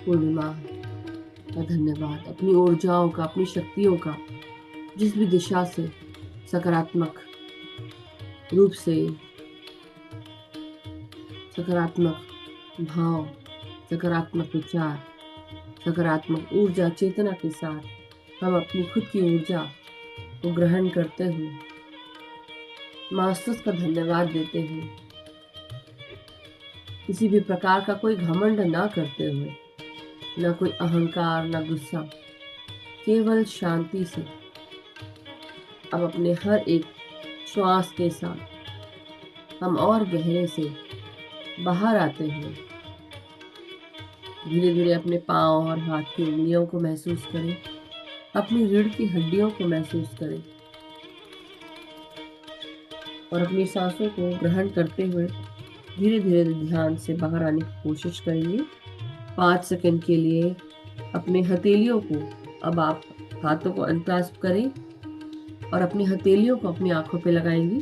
पूर्णिमा का धन्यवाद अपनी ऊर्जाओं का, अपनी शक्तियों का, जिस भी दिशा से सकारात्मक रूप से, सकारात्मक भाव, सकारात्मक विचार, सकारात्मक ऊर्जा चेतना के साथ हम अपनी खुद की ऊर्जा को ग्रहण करते हुए मास्टर्स का धन्यवाद देते हुए, किसी भी प्रकार का कोई घमंड ना करते हुए, ना कोई अहंकार ना गुस्सा, केवल शांति से अब अपने हर एक श्वास के साथ हम और गहरे से बाहर आते हैं। धीरे धीरे अपने पांव और हाथ की उंगलियों को महसूस करें। अपनी रीढ़ की हड्डियों को महसूस करें और अपनी सांसों को ग्रहण करते हुए धीरे धीरे ध्यान से बाहर आने की कोशिश करेंगे। 5 सेकंड के लिए अपने हथेलियों को, अब आप हाथों को अनक्लास्प करें और अपनी हथेलियों को अपनी आंखों पे लगाएंगे।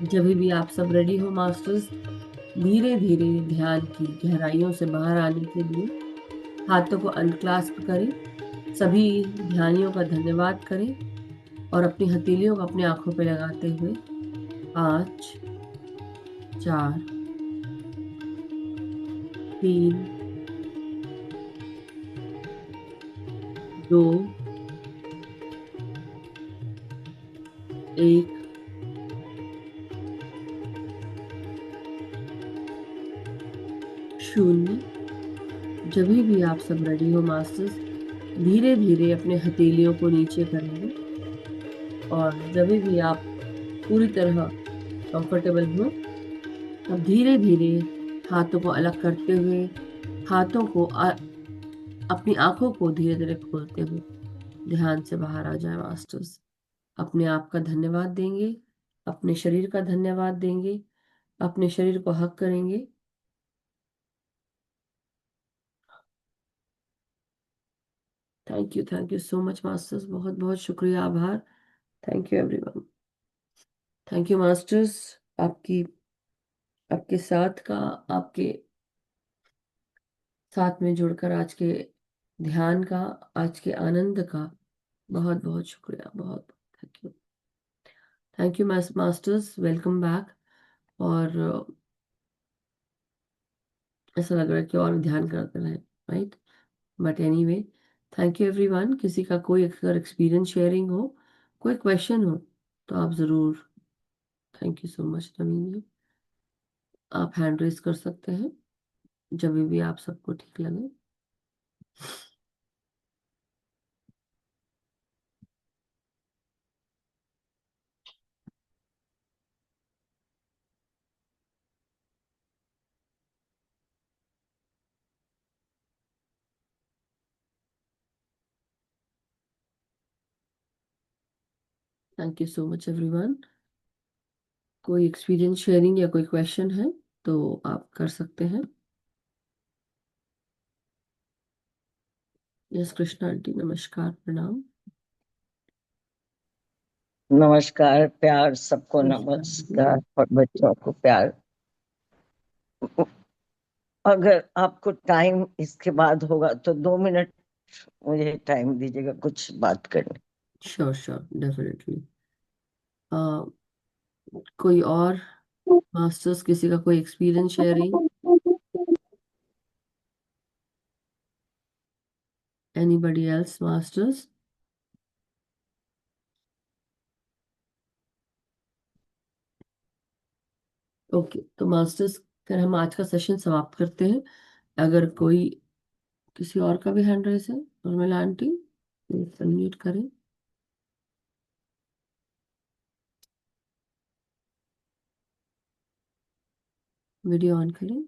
जब भी आप सब रेडी हो मास्टर्स, धीरे धीरे ध्यान की गहराइयों से बाहर आने के लिए हाथों को अनक्लास्प करें। सभी ध्यानियों का धन्यवाद करें और अपनी हथेलियों को अपनी आंखों पे लगाते हुए 5 4 3 2 1 0। जब भी आप सब रेडी हो मास्टर्स, धीरे धीरे अपने हथेलियों को नीचे करेंगे और जब भी आप पूरी तरह कंफर्टेबल हो तब धीरे धीरे हाथों को अलग करते हुए हाथों को अपनी आंखों को धीरे धीरे खोलते हुए ध्यान से बाहर आ जाए मास्टर्स। अपने आप का धन्यवाद देंगे, अपने शरीर का धन्यवाद देंगे, अपने शरीर को हक करेंगे। Thank you so much masters, बहुत बहुत शुक्रिया, आभार। Thank you everyone. Thank you masters. आपकी आपके साथ का आपके साथ में जुड़कर आज के ध्यान का, आज के आनंद का बहुत बहुत शुक्रिया। बहुत thank you. Thank you masters, welcome back. और ऐसा लग रहा है कि और ध्यान करते रहे, right? But anyway, thank you everyone. किसी का कोई अगर एक्सपीरियंस शेयरिंग हो, कोई क्वेश्चन हो, तो आप ज़रूर, थैंक यू सो मच नवीन जी, आप हैंड रेज कर सकते हैं जब भी आप सबको ठीक लगे। Thank you so much everyone. कोई एक्सपीरियंस शेयरिंग या कोई क्वेश्चन है तो आप कर सकते हैं। यस कृष्णा आंटी, नमस्कार, प्रणाम। नमस्कार, प्यार सबको नमस्कार आंटी। नमस्कार और बच्चों को प्यार। अगर आपको टाइम इसके बाद होगा तो 2 मिनट मुझे टाइम दीजिएगा कुछ बात करने। Sure sure, definitely. कोई और मास्टर्स, किसी का कोई experience sharing? Anybody else masters? Okay, तो मास्टर्स, फिर हम आज का सेशन समाप्त करते हैं। अगर कोई किसी और का भी हैंड रेस है, उर्मिला आंटी अनम्यूट करें, वीडियो ऑन करें।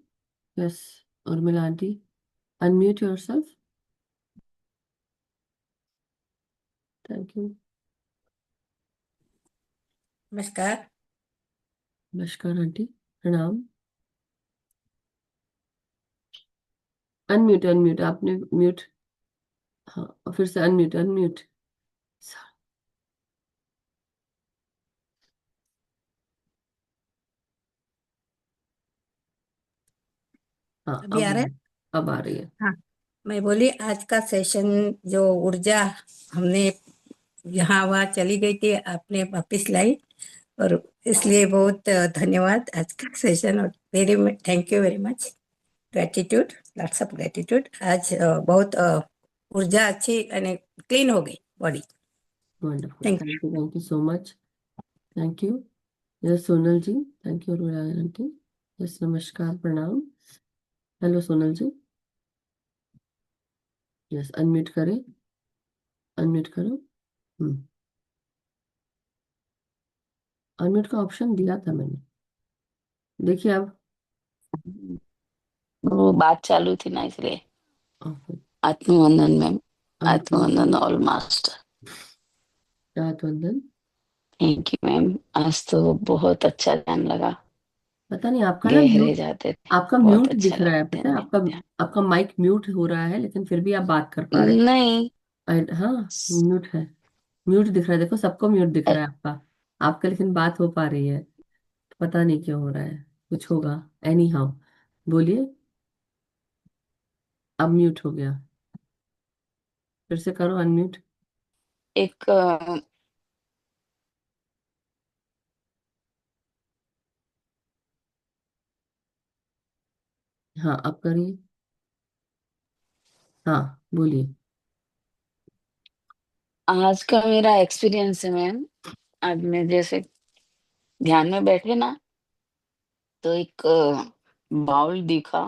Yes, Urmila aunty, unmute yourself. Thank you. नमस्कार। नमस्कार आंटी, प्रणाम। अनम्यूट अनम्यूट, आपने म्यूट, हाँ, और फिर से अनम्यूट अनम्यूट। हाँ, अभी आ रहे हैं? अब आ रही है। हाँ, मैं बोली आज का सेशन जो ऊर्जा हमने यहाँ वहाँ चली गई थी, आपने वापस लाई, और इसलिए बहुत धन्यवाद आज का सेशन, और very thank you very much. Gratitude, lots of gratitude. आज बहुत ऊर्जा अच्छी यानी क्लीन हो गई body. Wonderful, thank thank you so much. Thank you. Yes Sonal ji, thank you Urmila aunty. Yes, नमस्कार, प्रणाम। Hello Sonal ji. Yes, unmute करें, अनम्यूट करो। अनम्यूट का ऑप्शन दिया था मैंने, देखिए अब। वो बात चालू थी ना, इसलिए। ओके, आत्मवंदन मैम। आत्मवंदन आत्मवंदन। All master. आत्मवंदन। थैंक यू मैम, आज तो बहुत अच्छा टाइम लगा। पता नहीं आपका ना गहरे म्यूट, जाते थे, आपका बहुत म्यूट अच्छा दिख रहा है, लगता है पता है आपका, ध्यान। आपका माइक म्यूट हो रहा है, लेकिन फिर भी आप बात कर पा रहे हैं। नहीं। हाँ, म्यूट है, म्यूट दिख रहा है, देखो सबको म्यूट दिख अ- रहा है आपका। आपका लेकिन बात हो पा रही है, पता नहीं क्यों हो रहा है, कुछ होगा। एनी हाउ, बोलिए। अब म्यूट हो गया, फिर से करो अनम्यूट। एक हाँ, अब करिए। हाँ, बोलिए। आज का मेरा एक्सपीरियंस है मैम। आज मैं जैसे ध्यान में बैठे ना, तो एक बाउल दिखा,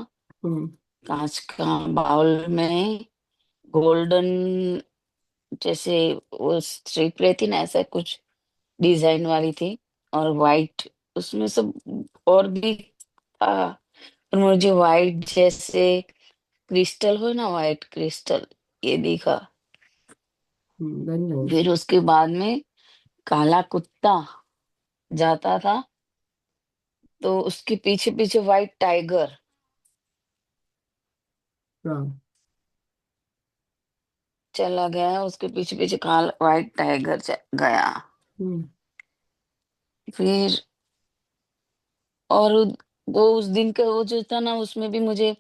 हम्म। कांच का बाउल में गोल्डन, जैसे वो स्ट्रिप रहती ना, ऐसा कुछ डिजाइन वाली थी, और वाइट उसमें सब और भी था। और मुझे वाइट जैसे क्रिस्टल हो ना, वाइट क्रिस्टल, ये दिखा। Very nice. फिर उसके बाद में काला कुत्ता जाता था, तो उसके पीछे पीछे वाइट टाइगर हाँ। चला गया, उसके पीछे पीछे काला वाइट टाइगर गया। हम्म। फिर और वो उस दिन का वो जो था ना, उसमें भी मुझे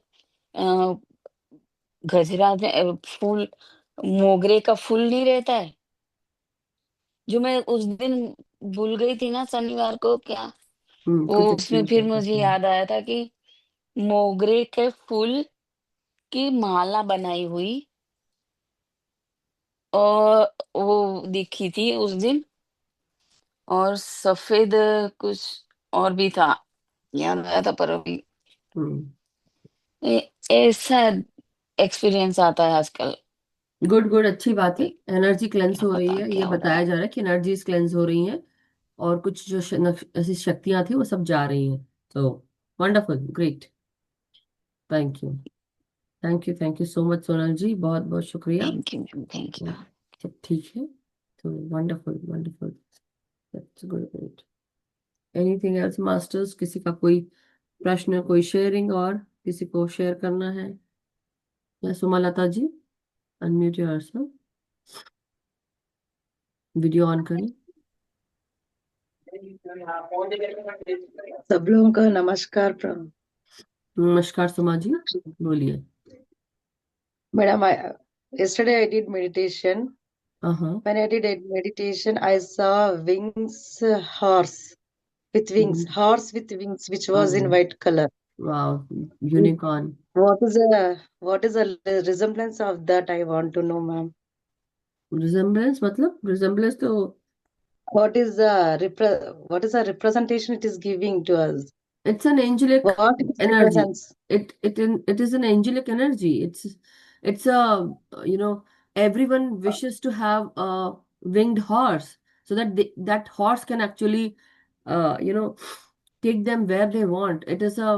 गजरा में फूल, मोगरे का फूल नहीं रहता है, जो मैं उस दिन भूल गई थी ना शनिवार को क्या, वो कुछ उसमें एक्सप्लेन फिर करते मुझे हैं। याद आया था कि मोगरे के फूल की माला बनाई हुई और वो दिखी थी उस दिन, और सफेद कुछ और भी था, याद आया था पर अभी हम्म। ऐसा एक्सपीरियंस आता है आजकल। गुड गुड, अच्छी बात है। अभी एनर्जी क्लेंस क्या हो रही पता है, ये क्या हो रहा बताया जा रहा है कि एनर्जीज क्लेंस हो रही हैं, और कुछ जो ऐसी शक्तियां थी वो सब जा रही हैं। तो wonderful, great, thank you, thank you so much Sonal ji, बहुत बहुत शुक्रिया। है। थैंक यू मैम, थैंक तो यू। सब ठीक है। तो wonderful wonderful, that's good, great. Anything else masters, किसी का कोई प्रश्न, कोई शेयरिंग, और किसी को शेयर करना है? या सुमलता जी, अनम्यूट योरसेल्फ, वीडियो ऑन करें। सब लोगों का नमस्कार प्रणाम। नमस्कार सुमा जी, बोलिए। Madam, yesterday I did meditation. हाँ। When I did meditation, I saw wings, horse horse with wings, which was in white color. वाह, unicorn. What is the resemblance of that? I want to know, ma'am. Resemblance मतलब, रिजेम्बलेंस तो What is the representation it is giving to us? it's an angelic What it energy. represents? It is an angelic energy. It's a, everyone wishes to have a winged horse, so that that horse can actually, you know take them where they want. It is a,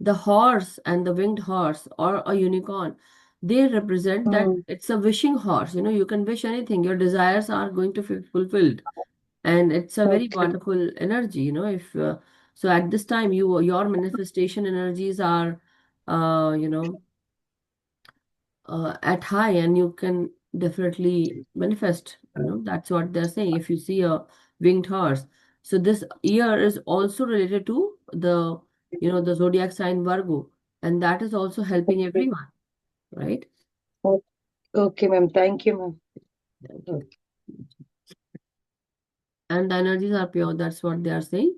the horse and the winged horse, or a unicorn, they represent that Hmm. it's a wishing horse. You can wish anything, your desires are going to be fulfilled, and it's a very Okay. wonderful energy. If so at this time, your manifestation energies are, uh, you know at high, and you can definitely manifest. That's what they're saying, if you see a winged horse. So this year is also related to the zodiac sign Virgo, and that is also helping Okay, everyone, right? okay, ma'am. Thank you, ma'am. Thank you. And the energies are pure, that's what they are saying.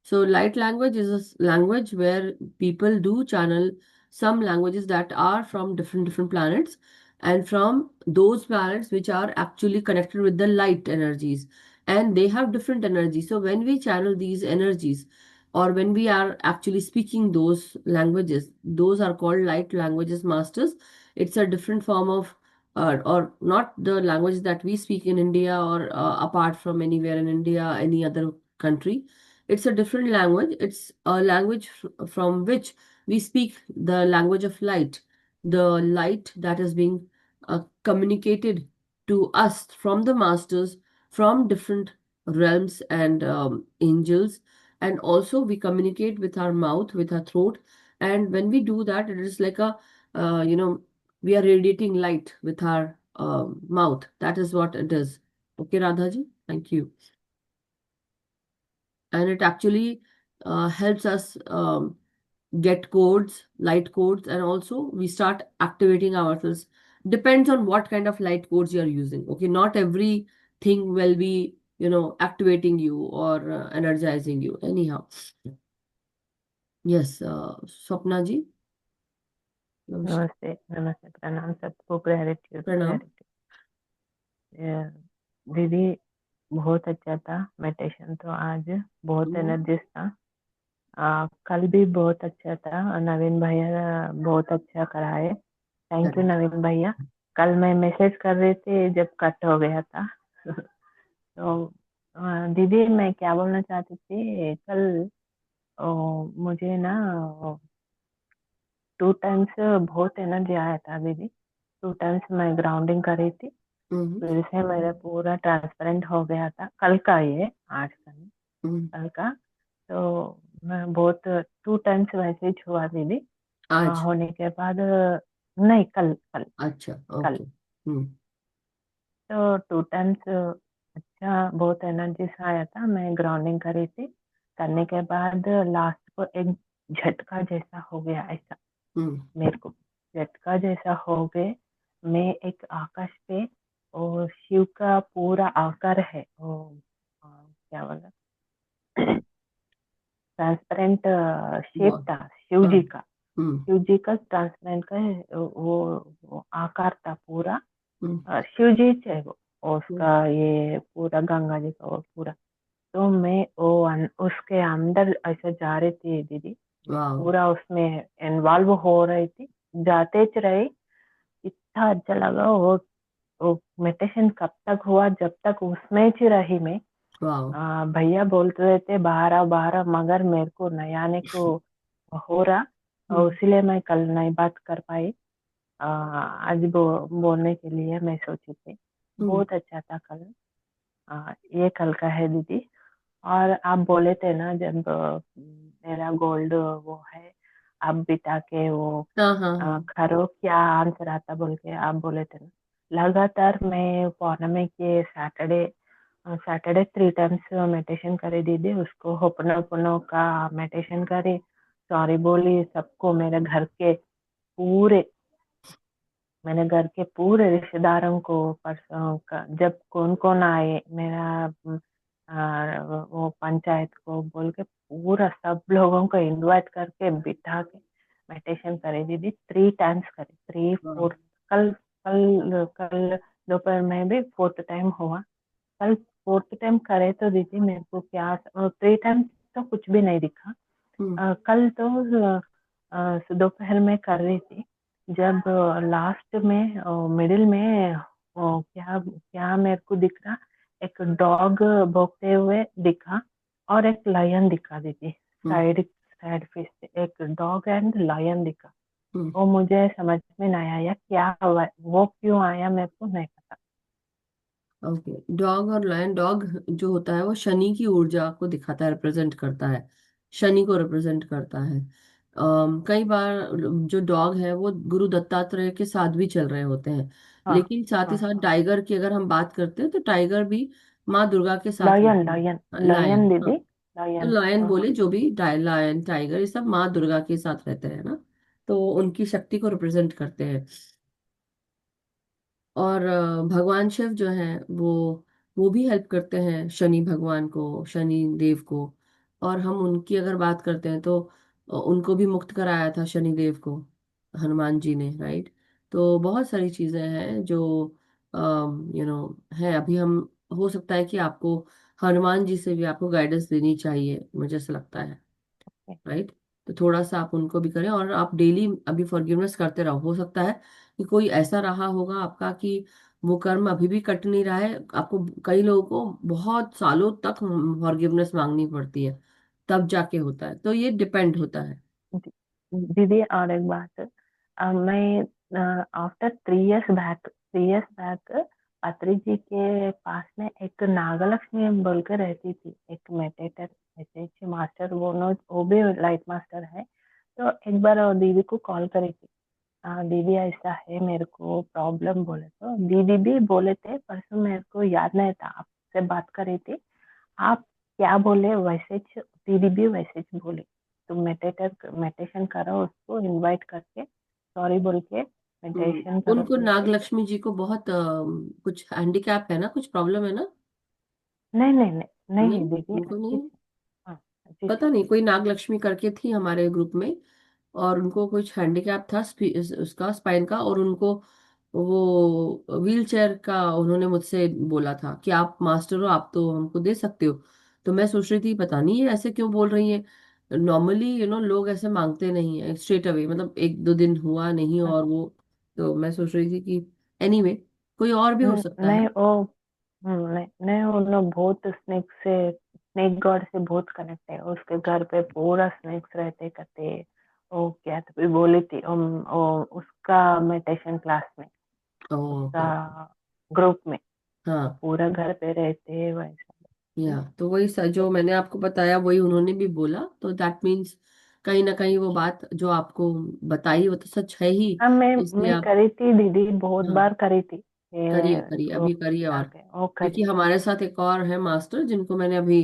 So light language is a language where people do channel some languages that are from different planets, and from those planets which are actually connected with the light energies, and they have different energies. So when we channel these energies, or when we are actually speaking those languages, those are called light languages, masters. It's a different form of, or not the language that we speak in India, or apart from anywhere in India, any other country. It's a different language. It's a language from which we speak the language of light, the light that is being communicated to us from the masters, from different realms and angels. And also, we communicate with our mouth, with our throat. And when we do that, it is like a, we are radiating light with our mouth. That is what it is. Okay, Radhaji, thank you. And it actually helps us get codes, light codes, and also we start activating ourselves. Depends on what kind of light codes you're using. Okay, not everything will be, activating you or energizing you. Anyhow, yes, Swapna ji, namaskar. नमस्ते नमस्ते प्रणाम सबको, ग्रेटिट्यूड Pranam. ग्रेटिट्यूड। दीदी बहुत अच्छा था मेडिटेशन, तो आज बहुत एनर्जी था। कल भी बहुत अच्छा था, नवीन भैया बहुत अच्छा कराए। थैंक यू नवीन भैया। कल मैं मैसेज कर रही थी जब कट हो गया था। तो दीदी मैं क्या बोलना चाहती थी, कल मुझे ना 2 टाइम्स बहुत एनर्जी आया था दीदी। 2 टाइम्स मैं ग्राउंडिंग कर रही थी, फिर से मेरा पूरा ट्रांसपेरेंट हो गया था। कल का ये, आज का नहीं, कल का। तो मैं बहुत 2 टाइम्स वैसे ही छुआ दीदी। आज? होने के बाद नहीं, कल कल अच्छा, कल ओके। तो 2 टाइम्स अच्छा, बहुत एनर्जी से आया था। मैं ग्राउंडिंग करी थी, करने के बाद लास्ट को एक झटका जैसा हो गया, ऐसा मेरे को झटका जैसा हो गए। मैं एक आकाश पे, और शिव का पूरा आकार है वो, क्या बोला, ट्रांसपेरेंट शेप वाह। था शिव हाँ। जी का। हम्म। शिव जी का ट्रांसपेरेंट का वो आकार था पूरा। हम्म। शिव जी है वो, और हम्म। उसका ये पूरा गंगा जी का वो पूरा। तो मैं वो उसके अंदर ऐसा जा रही थी दीदी, मैं वाह। पूरा उसमें इन्वॉल्व हो रही थी, जाते च रही। इतना अच्छा लगा वो मेडिटेशन कब तक हुआ, जब तक उसमें च रही मैं। वाह। भैया बोलते रहते बाहर आओ बाहर आओ, मगर मेरे को नहीं आने को हो रहा, और इसीलिए मैं कल नहीं बात कर पाई। आज बोलने के लिए मैं सोची थी। हम्म। बहुत अच्छा था कल। ये कल का है दीदी। और आप बोले थे ना, जब मेरा गोल्ड वो है, आप बिता के वो हाँ हाँ हाँ। करो, क्या आंसर आता बोल के आप बोले थे ना। लगातार मैं पौर्णमी के सैटरडे सैटरडे 3 टाइम्स मेडिटेशन करे दीदी। उसको होपनोपोनो का मेडिटेशन करे, सॉरी बोली सबको, मेरे घर के पूरे, मैंने घर के पूरे रिश्तेदारों को परसों का, जब कौन कौन आए मेरा वो पंचायत को बोल के पूरा सब लोगों को इनवाइट करके बिठा के मेडिटेशन करे दीदी। 3 टाइम्स करे, थ्री वाह। फोर्थ। कल कल कल दोपहर में भी 4th टाइम हुआ। कल 4th टाइम करे तो दीदी मेरे को क्या, 3 टाइम्स तो कुछ भी नहीं दिखा। हम्म। कल तो दोपहर में कर रही थी, जब लास्ट में मिडिल में क्या क्या मेरे को दिख रहा, एक डॉग भौंकते हुए दिखा, और एक लायन दिखा दीदी। हम्म। साइड साइड फेस से एक डॉग एंड लायन दिखा। हम्म। वो मुझे समझ में नहीं आया क्या हुआ, वो क्यों आया मेरे को नहीं पता। ओके। डॉग और लायन, डॉग जो होता है वो शनि की ऊर्जा को दिखाता है, रिप्रेजेंट करता है, शनि को रिप्रेजेंट करता है। कई बार जो डॉग है वो गुरु दत्तात्रेय के साथ भी चल रहे होते हैं, हाँ लेकिन साथ ही हाँ साथ हाँ। टाइगर की अगर हम बात करते हैं तो टाइगर भी माँ दुर्गा के साथ लायन रहते लायन हैं। लायन लायन, हाँ। दीदी, तो लायन। लायन हाँ हाँ। बोले जो भी, लायन टाइगर ये सब माँ दुर्गा के साथ रहते हैं ना, तो उनकी शक्ति को रिप्रेजेंट करते हैं। और भगवान शिव जो है वो भी हेल्प करते हैं शनि भगवान को, शनि देव को। और हम उनकी अगर बात करते हैं तो उनको भी मुक्त कराया था शनि देव को हनुमान जी ने, राइट। तो बहुत सारी चीजें हैं जो है। अभी हम, हो सकता है कि आपको हनुमान जी से भी आपको गाइडेंस लेनी चाहिए, मुझे ऐसा लगता है, राइट। तो थोड़ा सा आप उनको भी करें, और आप डेली अभी फॉरगिवनेस करते रहो। हो सकता है कि कोई ऐसा रहा होगा आपका कि वो कर्म अभी भी कट नहीं रहा है आपको। कई लोगों को बहुत सालों तक फॉरगिवनेस मांगनी पड़ती है, तब जाके होता है, तो ये डिपेंड होता है। दीदी और एक बात, मैं आफ्टर 3 इयर्स बैक अत्री जी के पास में एक नागलक्ष्मी बोल के रहती थी, एक मेडिटेटर, ऐसे मास्टर, वो भी लाइट मास्टर है। तो एक बार वो दीदी को कॉल करी थी, दीदी ऐसा है मेरे को प्रॉब्लम बोले, तो दीदी भी बोले थे परसों, मेरे को याद नहीं था, आपसे बात करी थी। आप क्या बोले वैसे दीदी भी वैसे ही बोले। तुम मेडिटेशन करो, उसको इनवाइट करके सॉरी बोल के मेडिटेशन करो उनको, बोल के। नागलक्ष्मी जी को बहुत कुछ हैंडीकैप है ना, कुछ प्रॉब्लम है ना? नहीं नहीं नहीं, नहीं, नहीं दीदी उनको अच्छी नहीं। से। हाँ, अच्छी से। पता नहीं, कोई नागलक्ष्मी करके थी हमारे ग्रुप में, और उनको कुछ हैंडीकैप था उसका, स्पाइन का, और उनको वो व्हील चेयर का उन्होंने मुझसे बोला था कि आप मास्टर हो, आप तो हमको दे सकते हो। तो मैं सोच रही थी पता नहीं ये ऐसे क्यों बोल रही है। नॉर्मली लोग ऐसे मांगते नहीं है स्ट्रेट अवे, मतलब एक दो दिन हुआ नहीं और वो। तो मैं सोच रही थी कि एनीवे, कोई और भी हो सकता है। नहीं वो, नहीं नहीं, वो लोग बहुत स्नेक गॉड से बहुत कनेक्ट है। उसके घर पे पूरा स्नेक्स रहते करते। वो क्या तो भी बोली थी, उसका मेडिटेशन क्लास में, उसका ओके। ग्रुप में हाँ। पूरा घर पे रहते वैसा। या तो वही जो मैंने आपको बताया वही उन्होंने भी बोला, तो दैट मीन्स कहीं ना कहीं वो बात जो आपको बताई वो तो सच है ही। हाँ, मैं इसलिए मैं आप, करी थी दीदी, बहुत हाँ। बार करी थी। करिए ये करिए, तो अभी करिए। और ओके वो क्योंकि करिए। हमारे साथ एक और है मास्टर जिनको मैंने अभी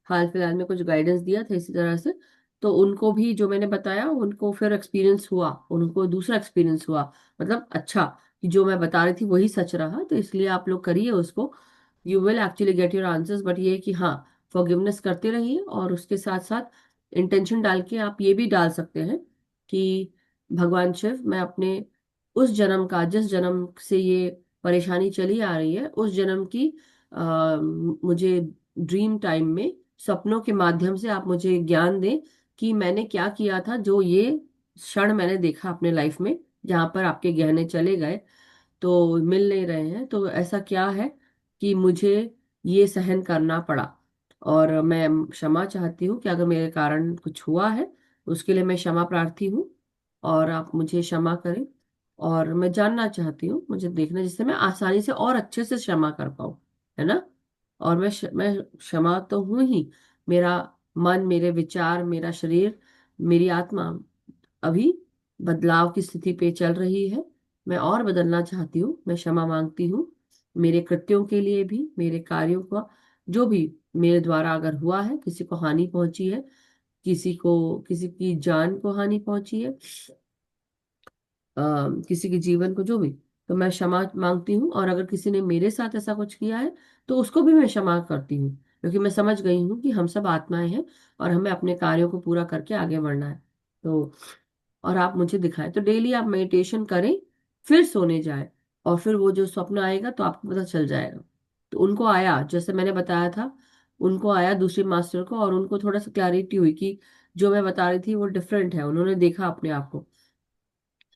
हाल फिलहाल में कुछ गाइडेंस दिया था इसी तरह से, तो उनको भी जो मैंने बताया उनको फिर एक्सपीरियंस हुआ, उनको दूसरा एक्सपीरियंस हुआ, मतलब अच्छा, कि जो मैं बता रही थी वही सच रहा। तो इसलिए आप लोग करिए उसको, you will actually get your answers. But ये है कि हाँ, फॉरगिवनेस करते रहिए, और उसके साथ साथ इंटेंशन डाल के आप ये भी डाल सकते हैं कि भगवान शिव, मैं अपने उस जन्म का, जिस जन्म से ये परेशानी चली आ रही है, उस जन्म की मुझे ड्रीम टाइम में सपनों के माध्यम से आप मुझे ज्ञान दें कि मैंने क्या किया था, जो ये क्षण मैंने देखा अपने लाइफ में जहां पर आपके गहने चले गए तो मिल नहीं रहे हैं, तो ऐसा क्या है कि मुझे ये सहन करना पड़ा। और मैं क्षमा चाहती हूँ कि अगर मेरे कारण कुछ हुआ है, उसके लिए मैं क्षमा प्रार्थी हूँ, और आप मुझे क्षमा करें। और मैं जानना चाहती हूँ, मुझे देखना, जिससे मैं आसानी से और अच्छे से क्षमा कर पाऊँ, है ना। और मैं क्षमा तो हूं ही, मेरा मन, मेरे विचार, मेरा शरीर, मेरी आत्मा अभी बदलाव की स्थिति पे चल रही है। मैं और बदलना चाहती हूँ, मैं क्षमा मांगती हूँ मेरे कृत्यों के लिए भी, मेरे कार्यों का, जो भी मेरे द्वारा अगर हुआ है, किसी को हानि पहुंची है, किसी की जान को हानि पहुंची है, किसी के जीवन को, जो भी, तो मैं क्षमा मांगती हूँ। और अगर किसी ने मेरे साथ ऐसा कुछ किया है तो उसको भी मैं क्षमा करती हूँ, क्योंकि मैं समझ गई हूँ कि हम सब आत्माएं हैं और हमें अपने कार्यों को पूरा करके आगे बढ़ना है। तो और आप मुझे दिखाएं, तो डेली आप मेडिटेशन करें, फिर सोने जाएं, और फिर वो जो स्वप्न आएगा तो आपको पता चल जाएगा। तो उनको आया, जैसे मैंने बताया था, उनको आया दूसरे मास्टर को, और उनको थोड़ा सा क्लैरिटी हुई कि जो मैं बता रही थी वो डिफरेंट है, उन्होंने देखा अपने आप को।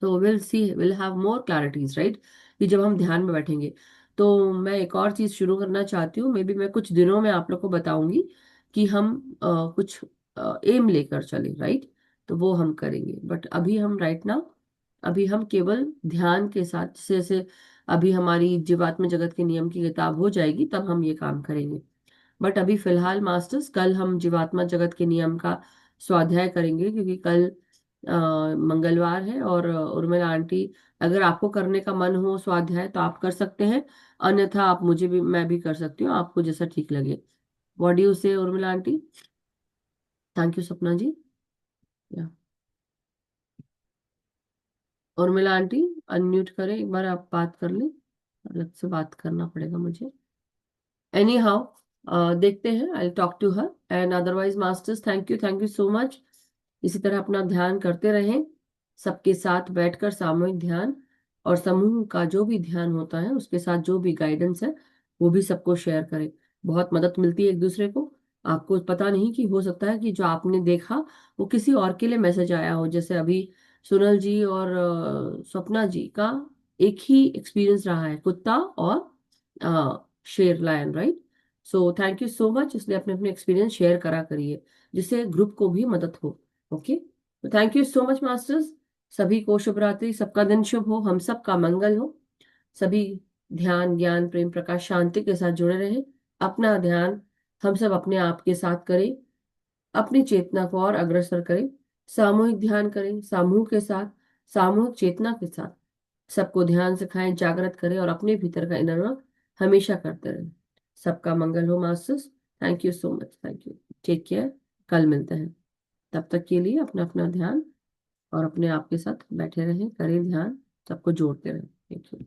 तो will see, will have more clarities, right, कि जब हम ध्यान में बैठेंगे। तो मैं एक और चीज शुरू करना चाहती हूँ, मे बी मैं कुछ दिनों में आप लोग को बताऊंगी कि हम कुछ एम लेकर चले, राइट। तो वो हम करेंगे, बट अभी हम राइट नाउ, अभी हम केवल ध्यान के साथ, जैसे जैसे अभी हमारी जीवात्म जगत के नियम की किताब हो जाएगी तब हम ये काम करेंगे। बट अभी फिलहाल मास्टर्स, कल हम जीवात्मा जगत के नियम का स्वाध्याय करेंगे, क्योंकि कल मंगलवार है। और उर्मिला आंटी, अगर आपको करने का मन हो स्वाध्याय तो आप कर सकते हैं, अन्यथा आप मुझे भी, मैं भी कर सकती हूँ, आपको जैसा ठीक लगे। व्हाट डू यू से उर्मिला आंटी? थैंक यू सपना जी। या उर्मिला आंटी, अनम्यूट करें एक बार, आप बात कर लें, अलग से बात करना पड़ेगा मुझे। एनी हाउ, देखते हैं, I talk to her. And otherwise masters, thank you so much. इसी तरह अपना ध्यान करते रहें, सबके साथ बैठकर सामूहिक ध्यान, और समूह का जो भी ध्यान होता है उसके साथ जो भी गाइडेंस है वो भी सबको शेयर करें। बहुत मदद मिलती है एक दूसरे को। आपको पता नहीं कि हो सकता है कि जो आपने देखा वो किसी और के लिए मैसेज आया हो, जैसे अभी सुनल जी और स्वप्ना जी का एक ही एक्सपीरियंस रहा है, कुत्ता और शेर, lion, right. So thank you so much, इसलिए अपने अपने एक्सपीरियंस शेयर करा करिए, जिससे ग्रुप को भी मदद हो। ओके, तो thank you so much masters. सभी को शुभ रात्रि, सबका दिन शुभ हो, हम सबका मंगल हो। सभी ध्यान, ज्ञान, प्रेम, प्रकाश, शांति के साथ जुड़े रहे। अपना ध्यान हम सब अपने आप के साथ करें, अपनी चेतना को और अग्रसर करें, सामूहिक ध्यान करें, समूह के साथ, सामूहिक चेतना के साथ सबको ध्यान सिखाएं, जागृत करें, और अपने भीतर का इनर वर्क हमेशा करते रहें। सबका मंगल हो masters. Thank you so much, thank you, take care. कल मिलते हैं, तब तक के लिए अपना अपना ध्यान और अपने आप के साथ बैठे रहें, करें ध्यान, सबको जोड़ते रहें। Thank you.